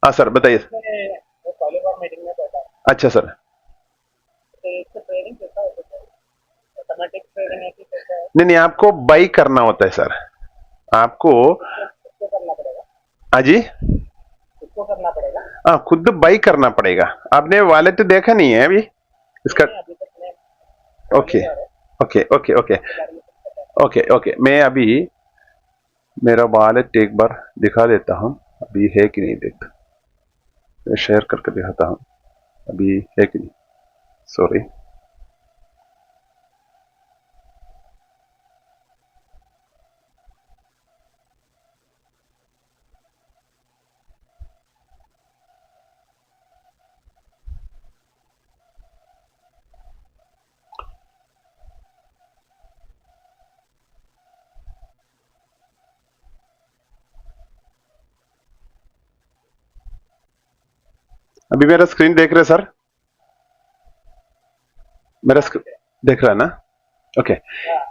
हाँ सर बताइए। पहली बार मीटिंग में बैठा, अच्छा सर। तो ट्रेडिंग कैसा होता है, ऑटोमेटिक ट्रेडिंग है कि कैसा है, नहीं नहीं, आपको बाई करना होता है सर, आपको। किसको करना पड़ेगा, हाँ जी, किसको करना पड़ेगा? हाँ खुद बाई करना पड़ेगा। आपने वॉलेट देखा नहीं है अभी इसका? अभी तक मैं okay okay okay okay okay okay, मैं अभी मेरा वॉलेट एक बार दिखा देता हूँ, अभी है कि नहीं देखता, मैं शेयर करके दिखाता हूँ अभी है कि नहीं। सॉरी, अभी मेरा स्क्रीन देख रहे सर? मेरा स्क्रीन देख रहा है ना? ओके,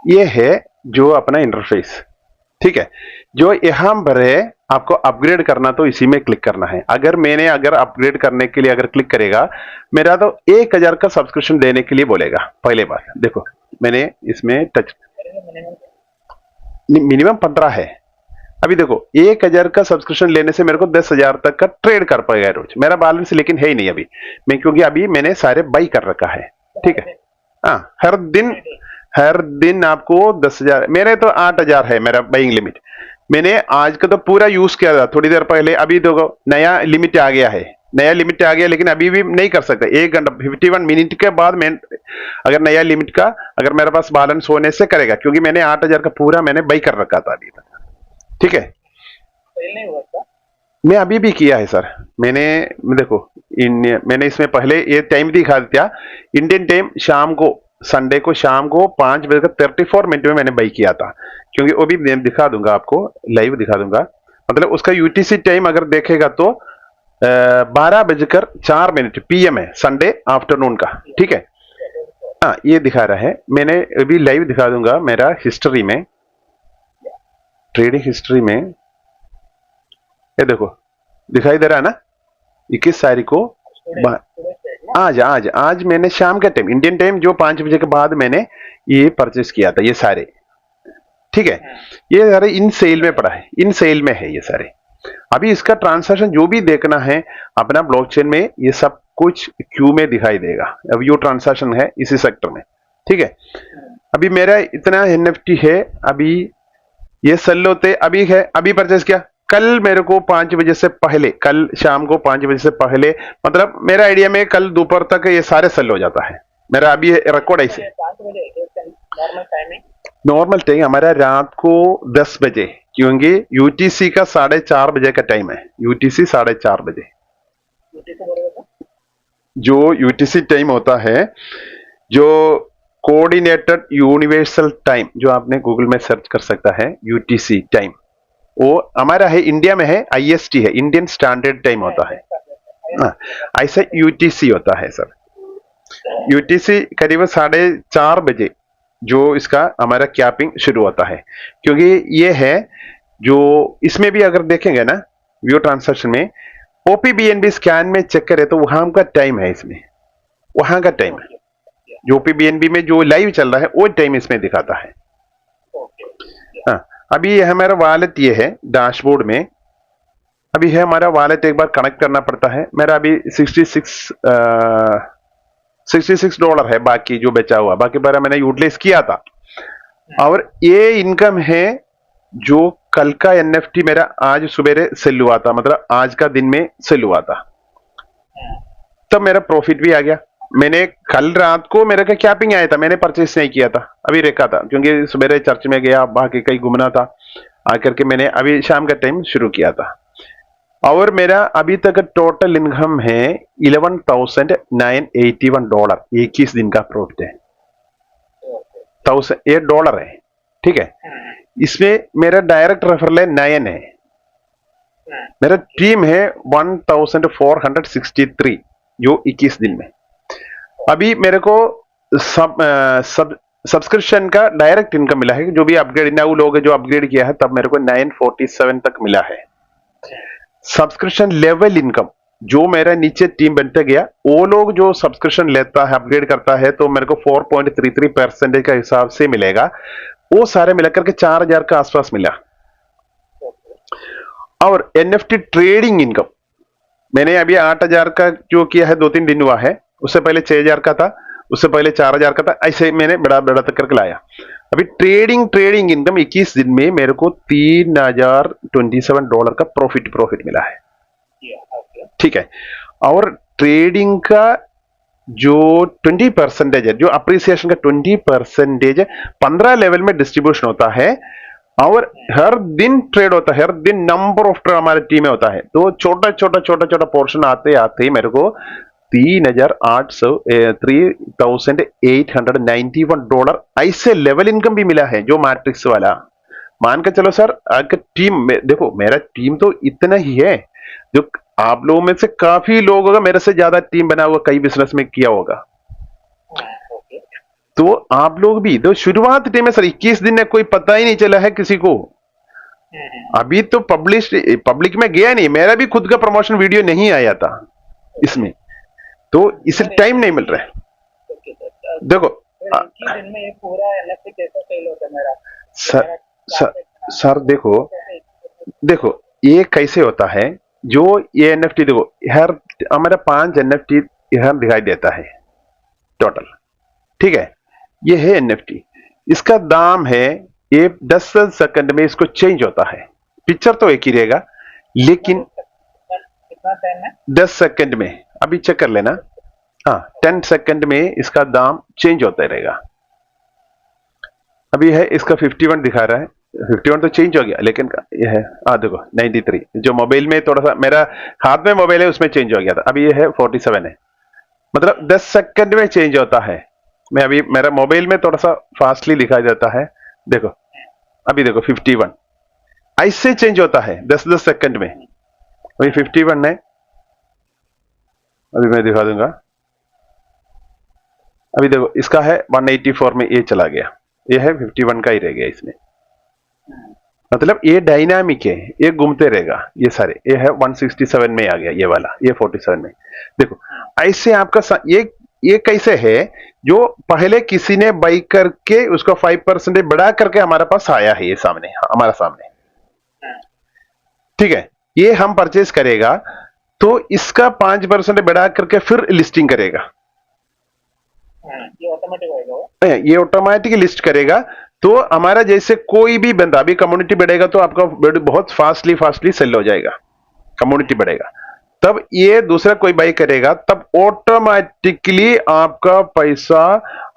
ये है जो अपना इंटरफेस, ठीक है। जो यहाँ पर है आपको अपग्रेड करना तो इसी में क्लिक करना है। अगर अपग्रेड करने के लिए अगर क्लिक करेगा, मेरा तो 1000 का सब्सक्रिप्शन देने के लिए बोलेगा। पहले बार देखो मैंने इसमें टच, मिनिमम 15 है। अभी देखो 1000 का सब्सक्रिप्शन लेने से मेरे को 10,000 तक का ट्रेड कर पाएगा रोज। मेरा बैलेंस लेकिन है ही नहीं अभी, मैं क्योंकि अभी मैंने सारे बाई कर रखा है, ठीक है। हाँ, हर दिन आपको 10,000, मेरे तो 8,000 है मेरा बाइंग लिमिट। मैंने आज का तो पूरा यूज किया था थोड़ी देर पहले। अभी देखो नया लिमिट आ गया है, लेकिन अभी भी नहीं कर सकता। 1 घंटा 51 मिनट के बाद मैं अगर नया लिमिट का अगर मेरे पास बैलेंस होने से करेगा, क्योंकि मैंने 8,000 का पूरा मैंने बाई कर रखा था अभी तक, ठीक है। नहीं हुआ था। मैं अभी भी किया है सर। देखो मैंने इसमें पहले ये टाइम दिखा दिया, इंडियन टाइम शाम को, संडे को शाम को 5 बजे का 34 मिनट में मैंने बाई किया था, क्योंकि वो भी मैं दिखा दूंगा आपको, लाइव दिखा दूंगा। मतलब उसका यूटीसी टाइम अगर देखेगा तो 12:04 PM है, संडे आफ्टरनून का, ठीक है। हाँ, ये दिखा रहा है। मैंने अभी लाइव दिखा दूंगा मेरा हिस्ट्री में, ट्रेडिंग हिस्ट्री में। ये देखो दिखाई दे रहा है ना, 21 तारीख को आज मैंने शाम के टाइम, इंडियन टाइम जो 5 बजे के बाद मैंने ये परचेस किया था, ये सारे, ठीक है। ये सारे इन सेल में पड़ा है, इन सेल में है ये सारे। अभी इसका ट्रांसैक्शन जो भी देखना है अपना ब्लॉकचेन में, ये सब कुछ क्यू में दिखाई देगा। अब यो ट्रांसैक्शन है इसी सेक्टर में, ठीक है। अभी मेरा इतना एनएफटी है, अभी ये सेल होते अभी है, अभी परचेस किया। कल मेरे को 5 बजे से पहले, कल शाम को 5 बजे से पहले, मतलब मेरा आइडिया में कल दोपहर तक ये सारे सेल हो जाता है मेरा। अभी रिकॉर्ड ऐसे 5 बजे नॉर्मल टाइमिंग, नॉर्मल टाइम हमारा रात को 10 बजे, क्योंकि यूटीसी का 4:30 बजे का टाइम है। यूटीसी 4:30 बजे जो यूटीसी टाइम होता है, जो कोऑर्डिनेटेड यूनिवर्सल टाइम, जो आपने गूगल में सर्च कर सकता है, यूटीसी टाइम, वो हमारा है, इंडिया में है, आईएसटी है, इंडियन स्टैंडर्ड टाइम होता है। ऐसा यूटीसी होता है सर। यूटीसी करीब 4:30 बजे जो इसका हमारा कैपिंग शुरू होता है, क्योंकि ये है जो इसमें भी अगर देखेंगे ना व्यू ट्रांसैक्शन में, ओपीबीएनबी स्कैन में चेक करें तो वहां का टाइम है, इसमें वहां का टाइम है। जो ओपीबीएनबी में जो लाइव चल रहा है वो टाइम इसमें दिखाता है। हाँ, अभी हमारा वॉलेट ये है डैशबोर्ड में। अभी है हमारा वॉलेट, एक बार कनेक्ट करना पड़ता है। मेरा अभी $66 है बाकी जो बचा हुआ, बाकी बार मैंने यूटिलाइज किया था। और ये इनकम है जो कल का एनएफटी मेरा आज सुबह सेल हुआ था, मतलब आज का दिन में सेल हुआ था, तब मेरा प्रॉफिट भी आ गया। मैंने कल रात को मेरे का कैपिंग आया था, मैंने परचेस नहीं किया था, अभी रखा था, क्योंकि सुबह चर्च में गया, बाकी कहीं घूमना था, आकर के मैंने अभी शाम का टाइम शुरू किया था। और मेरा अभी तक टोटल इनकम है $11,981, 21 दिन का प्रॉफिट है। $1,000 है, ठीक है। इसमें मेरा डायरेक्ट रेफरल है 9 है, मेरा टीम है 1463 जो 21 दिन में। अभी मेरे को सब्सक्रिप्शन का डायरेक्ट इनकम मिला है, जो भी अपग्रेड नौ लोग जो अपग्रेड किया है तब मेरे को 947 तक मिला है। सब्सक्रिप्शन लेवल इनकम जो मेरा नीचे टीम बनते गया, वो लोग जो सब्सक्रिप्शन लेता है, अपग्रेड करता है, तो मेरे को 4.33% का हिसाब से मिलेगा। वो सारे मिलाकर के 4,000 का आसपास मिला। और एनएफटी ट्रेडिंग इनकम मैंने अभी 8,000 का जो किया है, 2-3 दिन हुआ है, उससे पहले 6,000 का था, उससे पहले 4,000 का था, ऐसे मैंने बड़ा तक करके लाया। अभी ट्रेडिंग इनकम 21 दिन में मेरे को $3,027 का प्रॉफिट मिला है, ठीक है। और ट्रेडिंग का जो 20% है, जो अप्रिसिएशन का 20% 15 लेवल में डिस्ट्रीब्यूशन होता है, और हर दिन ट्रेड होता है, हर दिन नंबर ऑफ ट्रेड हमारे टीम में होता है। तो छोटा पोर्शन आते ही मेरे को $3,891 ऐसे लेवल इनकम भी मिला है, जो मैट्रिक्स वाला। मान के चलो सर, अगर टीम में देखो, मेरा टीम तो इतना ही है, जो आप लोगों में से काफी लोग होगा, मेरे से ज्यादा टीम बना हुआ कई बिजनेस में किया होगा। ओके। तो आप लोग भी तो शुरुआत टीम में सर 21 दिन में कोई पता ही नहीं चला है किसी को। अभी तो पब्लिक में गया नहीं, मेरा भी खुद का प्रमोशन वीडियो नहीं आया था इसमें, तो इसे टाइम नहीं मिल रहा है। Okay sir. देखो सर, 21 दिन में ये पूरा एनएफटी कैसे सेल होता है मेरा? सर सर देखो देखो ये कैसे होता है, जो ये एनएफटी देखो हर हमारा 5 एनएफटी यहां दिखाई देता है टोटल, ठीक है। ये है एनएफटी, इसका दाम है ये 10 सेकंड में इसको चेंज होता है। पिक्चर तो एक ही रहेगा लेकिन कितना टाइम है? 10 सेकंड में, अभी चेक कर लेना। हाँ 10 सेकंड में इसका दाम चेंज होता रहेगा। अभी है इसका 51 दिखा रहा है, 51 तो चेंज हो गया लेकिन ये है देखो 93, जो मोबाइल में थोड़ा सा मेरा हाथ में मोबाइल है उसमें चेंज हो गया था, अभी ये है 47 है, मतलब 10 सेकंड में चेंज होता है। मैं अभी मेरा मोबाइल में थोड़ा सा फास्टली दिखाई देता है, देखो अभी देखो 51 ऐसे चेंज होता है 10-10 सेकंड में। अभी 51 है, अभी मैं दिखा दूंगा। अभी देखो इसका है 184 में ये चला गया, ये है 51 का ही रह गया इसमें, मतलब ये डायनामिक है, ये घूमते रहेगा। ये सारे ये है 167 में आ गया, ये वाला ये 47 में। देखो ऐसे आपका ये कैसे है, जो पहले किसी ने बाई करके उसको 5% बढ़ा करके हमारे पास आया है, ये सामने हमारा सामने, ठीक है। ये हम परचेस करेगा तो इसका 5% बढ़ा करके फिर लिस्टिंग करेगा, ये ऑटोमेटिक होगा, ये ऑटोमेटिक लिस्ट करेगा। तो हमारा जैसे कोई भी बंदा, अभी कम्युनिटी बढ़ेगा तो आपका बहुत फास्टली सेल हो जाएगा, कम्युनिटी बढ़ेगा तब ये दूसरा कोई बाई करेगा, तब ऑटोमेटिकली आपका पैसा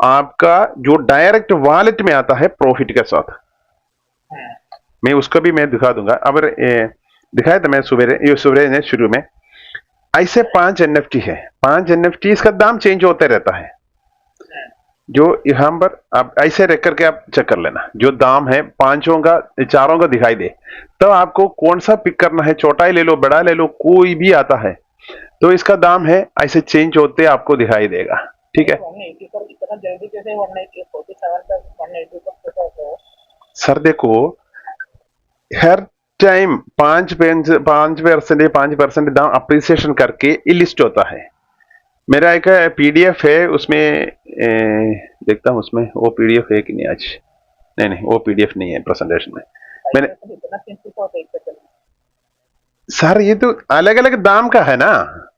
आपका जो डायरेक्ट वॉलेट में आता है प्रॉफिट के साथ। मैं उसका भी मैं दिखा दूंगा। अब दिखाया था मैं सुबह ने शुरू में, ऐसे 5 एनएफटी है, 5 एनएफटी इसका दाम चेंज होते रहता है। जो यहां पर आप ऐसे रख करके आप चेक कर लेना, जो दाम है 5 का 4 का दिखाई दे, तो आपको कौन सा पिक करना है, छोटा ही ले लो बड़ा ले लो कोई भी आता है, तो इसका दाम है ऐसे चेंज होते आपको दिखाई देगा, ठीक है। 180 पर इतना जल्दी कैसे 180 47 का 180 पर कैसे होता है? सर देखो हर टाइम 5% दाम अप्रिसिएशन करके ये लिस्ट होता है। मेरा एक पीडीएफ है उसमें देखता हूँ उसमें वो पीडीएफ है कि नहीं आज, नहीं वो पीडीएफ नहीं है प्रेजेंटेशन में। मैंने इतना सिंपल होता है एक सेकंड में? सर ये तो अलग अलग दाम का है ना,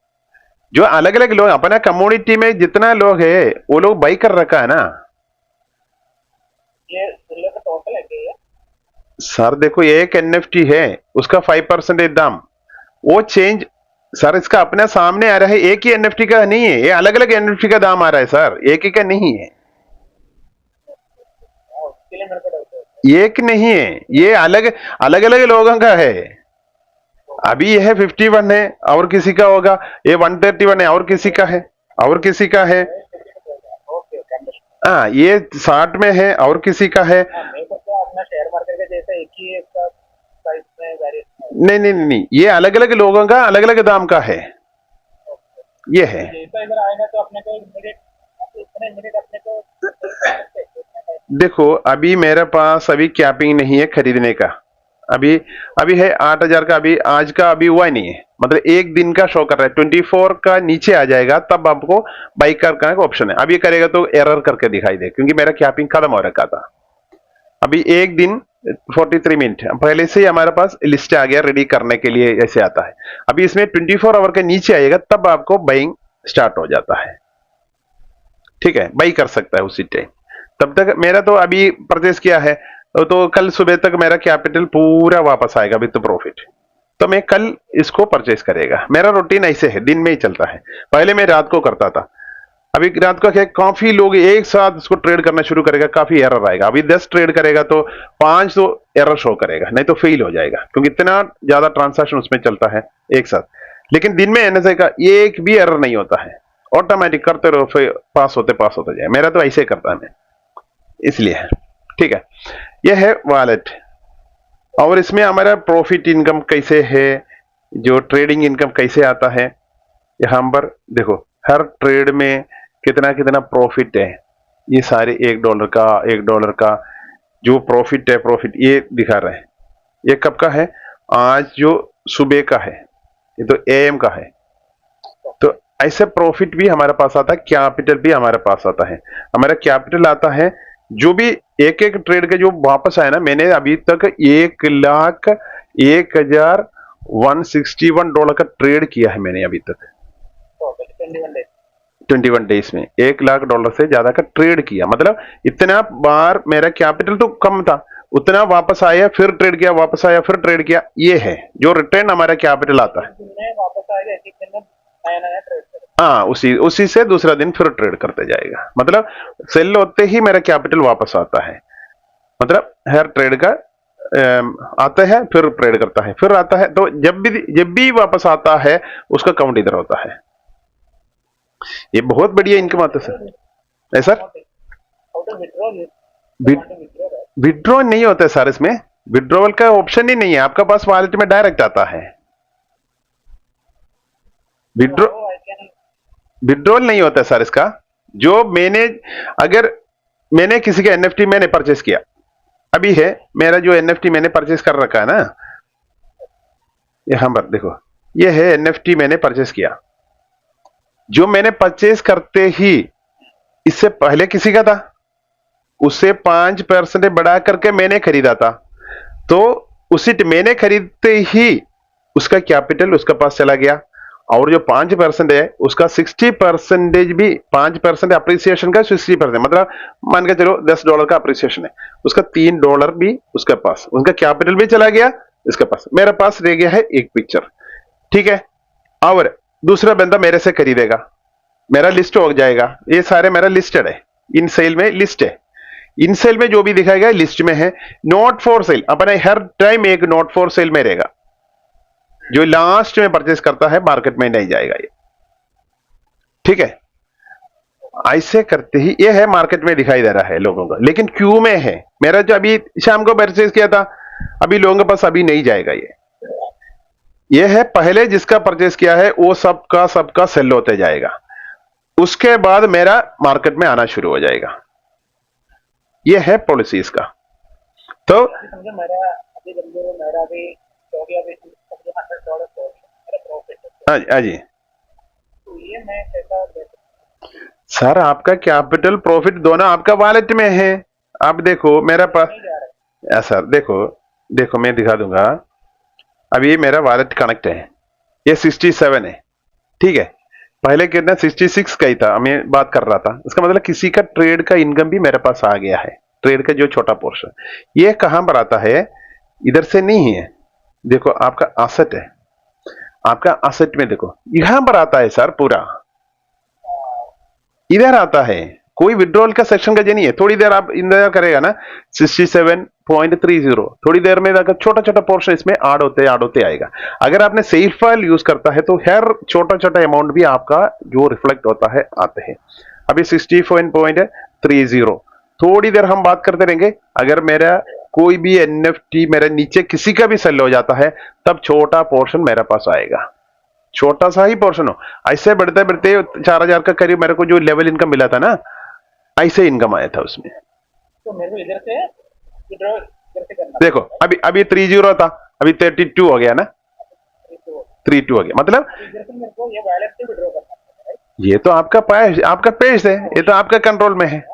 जो अलग अलग लोग अपना कम्युनिटी में जितना लोग है वो लोग बाई कर रखा है ना। ये दुल्ले का टोटल है क्या ये? सर देखो एक एनएफटी है उसका 5% दाम वो चेंज, सर इसका अपने सामने आ रहा है, एक ही एनएफटी का नहीं है, ये अलग अलग एनएफटी का दाम आ रहा है सर, एक ही का नहीं है, उसके लिए मेरे को डाउट है। एक नहीं है, ये अलग अलग लोगों का है। अभी यह 51 है और किसी का होगा, ये 131 है और किसी का है और किसी का है, ओके ओके, हाँ ये 60 में है और किसी का है। मेरे को तो अपना शेयर मार्केट के जैसे एक ही इसका प्राइस में वेरिएशन है। नहीं, ये अलग अलग लोगों का अलग अलग दाम का है, ये है। जैसा इधर आएगा तो अपने को इमीडिएट अपने को देखो अभी मेरे पास अभी कैपिंग नहीं है खरीदने का, अभी है 8,000 का, अभी आज का अभी हुआ नहीं है, मतलब एक दिन का शो कर रहा है, 24 का नीचे आ जाएगा तब आपको बाई करने का ऑप्शन है। अभी ये करेगा तो एरर करके दिखाई दे, क्योंकि मेरा कैपिंग खत्म हो रखा था। अभी एक दिन 43 मिनट पहले से ही हमारे पास लिस्ट आ गया रेडी करने के लिए, ऐसे आता है। अभी इसमें 24 आवर के नीचे आएगा तब आपको बाइंग स्टार्ट हो जाता है, ठीक है, बाई कर सकता है उसी टाइम। तब तक मेरा तो अभी परचेस किया है तो कल सुबह तक मेरा कैपिटल पूरा वापस आएगा विद प्रॉफिट, तो मैं कल इसको परचेस करेगा। मेरा रूटीन ऐसे है, दिन में ही चलता है, पहले मैं रात को करता था। अभी रात को क्या काफी लोग एक साथ इसको ट्रेड करना शुरू करेगा, काफी एरर आएगा। अभी 10 ट्रेड करेगा तो 5 तो एरर शो करेगा, नहीं तो फेल हो जाएगा, क्योंकि इतना ज्यादा ट्रांसैक्शन उसमें चलता है एक साथ। लेकिन दिन में एनएसआई का एक भी एरर नहीं होता है, ऑटोमेटिक करते रहो, फिर पास होते जाए। मेरा तो ऐसे ही करता है मैं, इसलिए ठीक है। यह है वॉलेट, और इसमें हमारा प्रॉफिट इनकम कैसे है जो ट्रेडिंग इनकम कैसे आता है, यहाँ पर देखो हर ट्रेड में कितना कितना प्रॉफिट है, ये सारे $1 का जो प्रॉफिट है, प्रॉफिट ये दिखा रहे हैं। ये कब का है? आज जो सुबह का है, ये तो AM का है। तो ऐसे प्रॉफिट भी हमारे पास आता है, कैपिटल भी हमारे पास आता है। हमारा कैपिटल आता है जो भी एक एक ट्रेड के जो वापस आया ना, मैंने अभी तक $1,01,61 का ट्रेड किया है मैंने अभी तक 21 डेज में $1,00,000 से ज्यादा का ट्रेड किया। मतलब इतना बार मेरा कैपिटल तो कम था, उतना वापस आया, फिर ट्रेड किया, वापस आया, फिर ट्रेड किया। ये है जो रिटर्न हमारा कैपिटल आता है। वापस आएगा, एक दिन में नया नया ट्रेड करेगा। हाँ, उसी से दूसरा दिन फिर ट्रेड करते जाएगा। मतलब सेल होते ही मेरा कैपिटल वापस आता है। मतलब हर ट्रेड का आता है, फिर ट्रेड करता है, फिर आता है। तो जब भी वापस आता है उसका काउंट इधर होता है। ये बहुत बढ़िया इनकम आता है सर। है सर? विड्रॉ नहीं होता है सर, इसमें विड्रॉवल का ऑप्शन ही नहीं है आपका पास, वॉलेट में डायरेक्ट आता है। विड्रॉल नहीं होता है सर इसका। जो अगर मैंने किसी का NFT मैंने परचेस किया, अभी है मेरा जो NFT मैंने परचेस कर रखा है ना, यहां पर देखो, ये है NFT मैंने परचेस किया। जो मैंने परचेस करते ही इससे पहले किसी का था, उससे 5% बढ़ा करके मैंने खरीदा था, तो मैंने खरीदते ही उसका कैपिटल उसका पास चला गया। और जो 5% है उसका 60% भी, 5% अप्रिसिएशन का 60%, मतलब मान के चलो $10 का अप्रिसिएशन है, उसका $3 भी उसके पास, उनका कैपिटल भी चला गया इसके पास। मेरे पास रह गया है एक पिक्चर, ठीक है। और दूसरा बंदा मेरे से खरीदेगा, मेरा लिस्ट हो जाएगा। ये सारे मेरा लिस्टेड है, इन सेल में लिस्ट है। इन सेल में जो भी दिखाएगा लिस्ट में है। नॉट फॉर सेल अपने हर टाइम एक नॉट फॉर सेल में रहेगा। जो लास्ट में परचेस करता है मार्केट में नहीं जाएगा ये, ठीक है। ऐसे करते ही ये है, मार्केट में दिखाई दे रहा है लोगों का, लेकिन क्यू में है। मेरा जो अभी शाम को परचेस किया था, अभी लोगों के पास अभी नहीं जाएगा ये है। पहले जिसका परचेस किया है वो सबका सेल होते जाएगा, उसके बाद मेरा मार्केट में आना शुरू हो जाएगा। ये है पॉलिसी इसका। तो समझो मेरा भी $100 प्रॉफिट है। हाँ जी, तो ये मैं कैसा सर आपका कैपिटल प्रॉफिट दोनों आपका वॉलेट में है। आप देखो मेरा पास, सर देखो मैं दिखा दूंगा। अभी मेरा वॉलेट कनेक्ट है, ये 67 है, ठीक है। पहले कितना 66 का ही था, मैं बात कर रहा था। इसका मतलब किसी का ट्रेड का इनकम भी मेरे पास आ गया है, ट्रेड का जो छोटा पोर्शन। ये कहां पर आता है? इधर से नहीं है, देखो आपका एसेट है, आपका एसेट में देखो यहां पर आता है सर, पूरा इधर आता है। कोई विड्रॉल का सेक्शन का नहीं है। थोड़ी देर आप इंतजार करेगा ना, 67.30, थोड़ी देर में छोटा छोटा पोर्शन इसमें ऐड होते आएगा। अगर आपने सेल फाइल यूज करता है तो हर छोटा छोटा अमाउंट भी आपका जो रिफ्लेक्ट होता है आते हैं। अभी 67.30, थोड़ी देर हम बात करते रहेंगे। अगर मेरा कोई भी NFT मेरे नीचे किसी का भी सेल हो जाता है, तब छोटा पोर्शन मेरे पास आएगा, छोटा सा ही पोर्शन हो। ऐसे बढ़ते बढ़ते 4,000 का करीब मेरे को जो लेवल इनकम मिला था ना, ऐसे इनकम आया था उसमें। तो मेरे को इधर से विड्रॉ इधर से करना। देखो अभी 30 था, अभी 32 हो गया ना, 32 हो गया। मतलब इधर से मेरे को ये वॉलेट से विड्रॉ करना है। ये तो आपका पेज है, ये तो आपका कंट्रोल में है।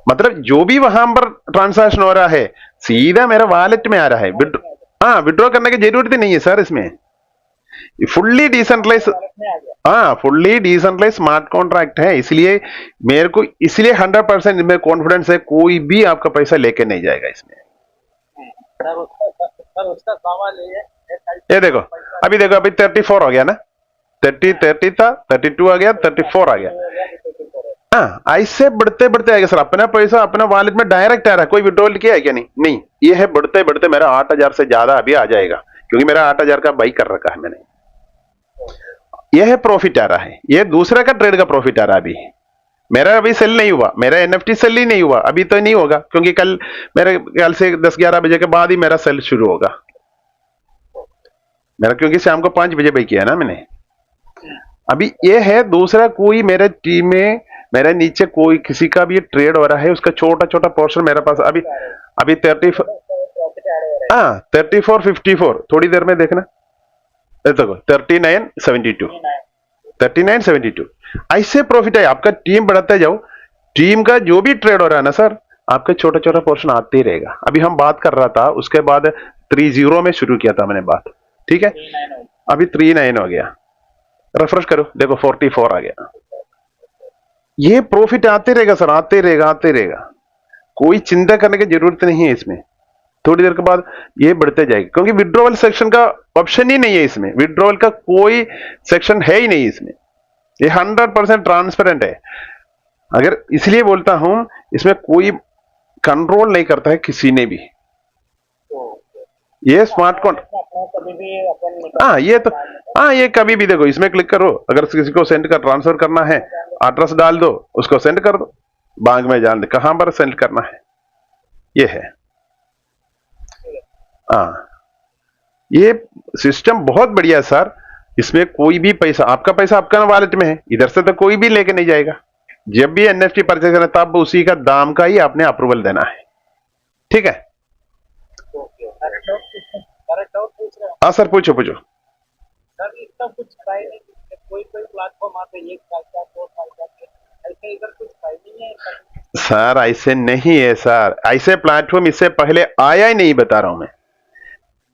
मतलब जो भी वहां पर ट्रांजैक्शन हो रहा है सीधा मेरा वॉलेट में आ रहा है। हाँ, विड्रॉ करने की जरूरत ही नहीं है सर इसमें। फुल्ली डिसेंट्रलाइज, हाँ फुल्ली डिसेंट्रलाइज स्मार्ट कॉन्ट्रैक्ट है, इसलिए मेरे को 100% में कॉन्फिडेंस है, कोई भी आपका पैसा लेके नहीं जाएगा इसमें। उसका सवाल ये देखो अभी 34 हो गया ना, 30 था, 32 आ गया, 34 आ गया। हाँ, ऐसे बढ़ते बढ़ते आएगा सर। अपना पैसा अपना वॉलेट में डायरेक्ट आ रहा है, कोई विड्रॉल किया है क्या? नहीं। ये है बढ़ते बढ़ते मेरा 8,000 से ज्यादा अभी आ जाएगा, क्योंकि मेरा 8,000 का बाई कर रखा है मैंने। यह है प्रॉफिट आ रहा है, ये दूसरे का ट्रेड का प्रॉफिट आ रहा है। अभी मेरा अभी सेल नहीं हुआ, मेरा NFT सेल ही नहीं हुआ, अभी तो नहीं होगा, क्योंकि कल मेरे ख्याल से 10-11 बजे के बाद ही मेरा सेल शुरू होगा। मेरा, क्योंकि शाम को 5 बजे बाई किया ना मैंने। अभी ये है दूसरा, कोई मेरे टीम में मेरे नीचे कोई किसी का भी ट्रेड हो रहा है, उसका छोटा छोटा पोर्शन मेरे पास अभी अभी 30, हाँ 34.54, थोड़ी देर में देखना, देखो 39.72, 39.72 ऐसे प्रॉफिट है। आपका टीम बढ़ाते जाओ, टीम का जो भी ट्रेड हो रहा है ना सर, आपका छोटा छोटा पोर्शन आते ही रहेगा। अभी हम बात कर रहा था, उसके बाद 30 में शुरू किया था मैंने बात, ठीक है, अभी 39 हो गया, रेफ्रेश करो देखो 44 आ गया। ये प्रॉफिट आते रहेगा सर, आते रहेगा आते रहेगा, कोई चिंता करने की जरूरत नहीं है इसमें। थोड़ी देर के बाद ये बढ़ते जाएगी, क्योंकि विड्रॉवल सेक्शन का ऑप्शन ही नहीं है इसमें, विड्रॉवल का कोई सेक्शन है ही नहीं इसमें, ये 100% ट्रांसपेरेंट है। अगर इसलिए बोलता हूं, इसमें कोई कंट्रोल नहीं करता है किसी ने भी। ये स्मार्ट कॉन्ट्रैक्ट, हाँ ये तो, हाँ ये कभी भी देखो, इसमें क्लिक करो, अगर किसी को सेंड कर ट्रांसफर करना है, एड्रेस डाल दो, उसको सेंड कर दो, बैंक में जान दे कहां पर सेंड करना है, ये है। हाँ ये सिस्टम बहुत बढ़िया है सर, इसमें कोई भी पैसा, आपका पैसा आपका वॉलेट में है, इधर से तो कोई भी लेके नहीं जाएगा। जब भी एनएफटी परचेज करना तब उसी का दाम का ही आपने अप्रूवल देना है, ठीक है। हाँ सर पूछो पूछो। सर इसका कुछ प्राइसिंग, कोई कोई प्लेटफॉर्म आते हैं 1 साल का 2 साल का, ऐसे इधर कुछ प्राइसिंग है सर? ऐसे नहीं है सर, ऐसे प्लेटफॉर्म इससे पहले आया ही नहीं, बता रहा हूं मैं।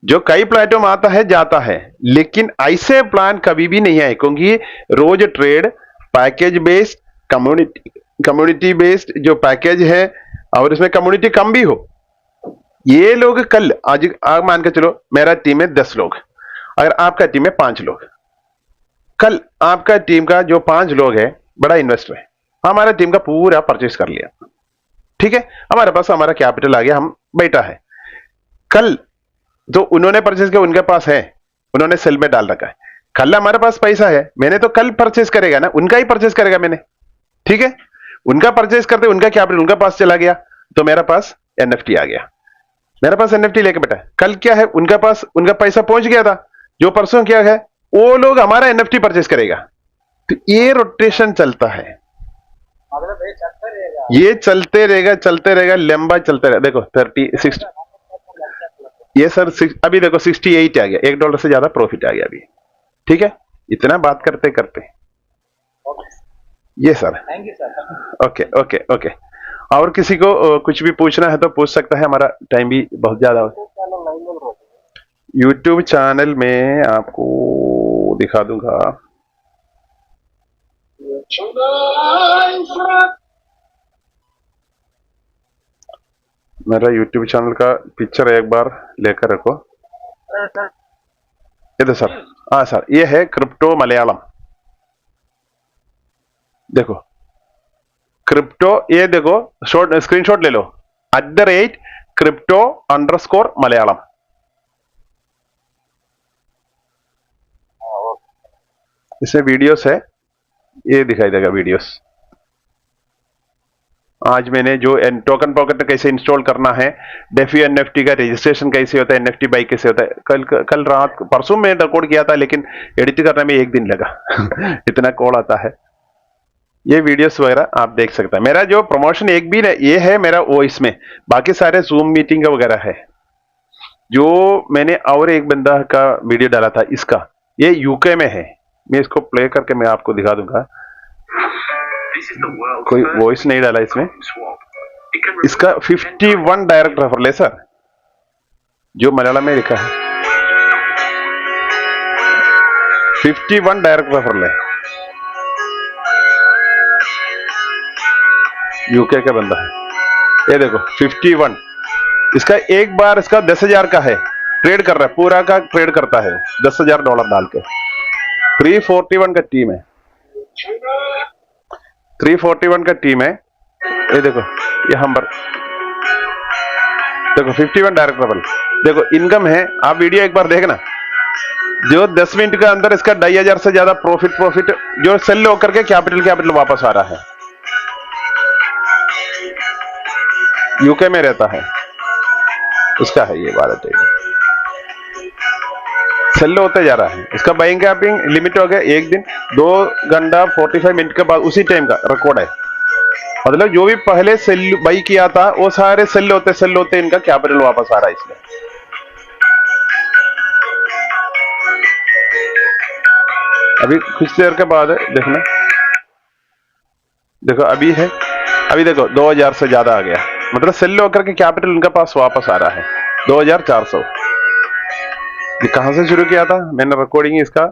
जो कई प्लेटफॉर्म आता है जाता है, लेकिन ऐसे प्लान कभी भी नहीं आए, क्योंकि रोज trade package based, community based जो पैकेज है, और इसमें कम्युनिटी कम भी हो। ये लोग कल आज मान के चलो मेरा टीम में 10 लोग, अगर आपका टीम में 5 लोग, कल आपका टीम का जो 5 लोग है बड़ा इन्वेस्टर है, हमारा टीम का पूरा परचेस कर लिया, ठीक है, हमारे पास हमारा कैपिटल आ गया, हम बैठा है। कल जो उन्होंने परचेस किया उनके पास है, उन्होंने सेल में डाल रखा है, कल हमारे पास पैसा है, मैंने तो कल परचेस करेगा ना, उनका ही परचेस करेगा मैंने, ठीक है, उनका परचेस करते उनका कैपिटल उनका पास चला गया, तो मेरे पास एनएफटी आ गया, मेरे पास एनएफटी लेके बैठा है। कल क्या है, उनका पास उनका पैसा पहुंच गया था, जो परसों क्या है, वो लोग हमारा एनएफटी परचेस करेगा, तो ये रोटेशन चलता है, मतलब ये चलते रहेगा लंबा चलते रहेगा। देखो 36, ये सर अभी देखो 68 आ गया, $1 से ज्यादा प्रॉफिट आ गया अभी, ठीक है, इतना बात करते करते ये sir. Thank you sir. Okay okay okay, और किसी को कुछ भी पूछना है तो पूछ सकता है, हमारा टाइम भी बहुत ज्यादा हो। यूट्यूब चैनल में आपको दिखा दूंगा, मेरा यूट्यूब चैनल का पिक्चर एक बार लेकर रखो, ये तो सर, हाँ सर, ये है क्रिप्टो मलयालम, देखो क्रिप्टो, ये देखो शॉर्ट स्क्रीनशॉट ले लो, @crypto_मलयालम, इसमें वीडियोस है, ये दिखाई देगा वीडियोस। आज मैंने जो टोकन पॉकेट कैसे इंस्टॉल करना है, डेफी एनएफटी का रजिस्ट्रेशन कैसे होता है, एनएफटी बाई कैसे होता है, कल रात परसों में रिकॉर्ड किया था, लेकिन एडिट करने में 1 दिन लगा इतना कॉल आता है। ये वीडियोस वगैरह आप देख सकते हैं। मेरा जो प्रमोशन एक भी ये है मेरा वॉइस में, बाकी सारे जूम मीटिंग वगैरह है। जो मैंने और एक बंदा का वीडियो डाला था, इसका ये यूके में है, मैं इसको प्ले करके मैं आपको दिखा दूंगा, कोई वॉइस नहीं डाला इसमें। इसका 51 डायरेक्ट रेफरल है सर, जो मलयालम में लिखा है 51 डायरेक्ट रेफरल है, यूके का बंदा है, ये देखो 51, इसका एक बार इसका 10,000 का है, ट्रेड कर रहा है, पूरा का ट्रेड करता है $10,000 डाल के। 341 का टीम है, 341 का टीम है, ये देखो यहाँ पर देखो 51 डायरेक्ट रेफरल, देखो इनकम है, आप वीडियो एक बार देखना, जो 10 मिनट के अंदर इसका 2,500 से ज्यादा प्रॉफिट जो सेल होकर के कैपिटल वापस आ रहा है, यूके में रहता है, उसका है ये 12 ट्रेड। सेल होते जा रहा है। इसका बाइंग गैपिंग लिमिट हो गया 1 दिन, 2 घंटा 45 मिनट के बाद उसी टाइम का रिकॉर्ड है। मतलब जो भी पहले सेल बाई किया था वो सारे सेल होते इनका कैपिटल वापस आ रहा है इसमें। अभी कुछ देर के बाद देखना, देखो अभी है, अभी देखो 2000 से ज्यादा आ गया, मतलब सेल होकर के कैपिटल उनके पास वापस आ रहा है 2400। ये कहां से शुरू किया था मैंने रिकॉर्डिंग इसका,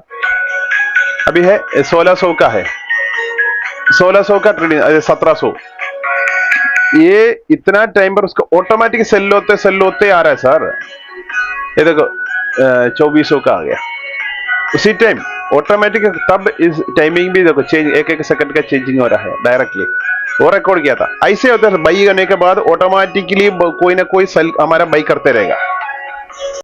अभी है 1600 का है, 1600 का ट्रेडिंग 1700। ये इतना टाइम पर उसका ऑटोमेटिक सेल होते आ रहा है सर। ये देखो 2400 का आ गया उसी टाइम ऑटोमेटिक। तब इस टाइमिंग भी देखो चेंज, एक सेकंड का चेंजिंग हो रहा है डायरेक्टली, वो रिकॉर्ड किया था। ऐसे होता है बाई करने के बाद ऑटोमेटिकली कोई ना कोई सेल हमारा बाई करते रहेगा।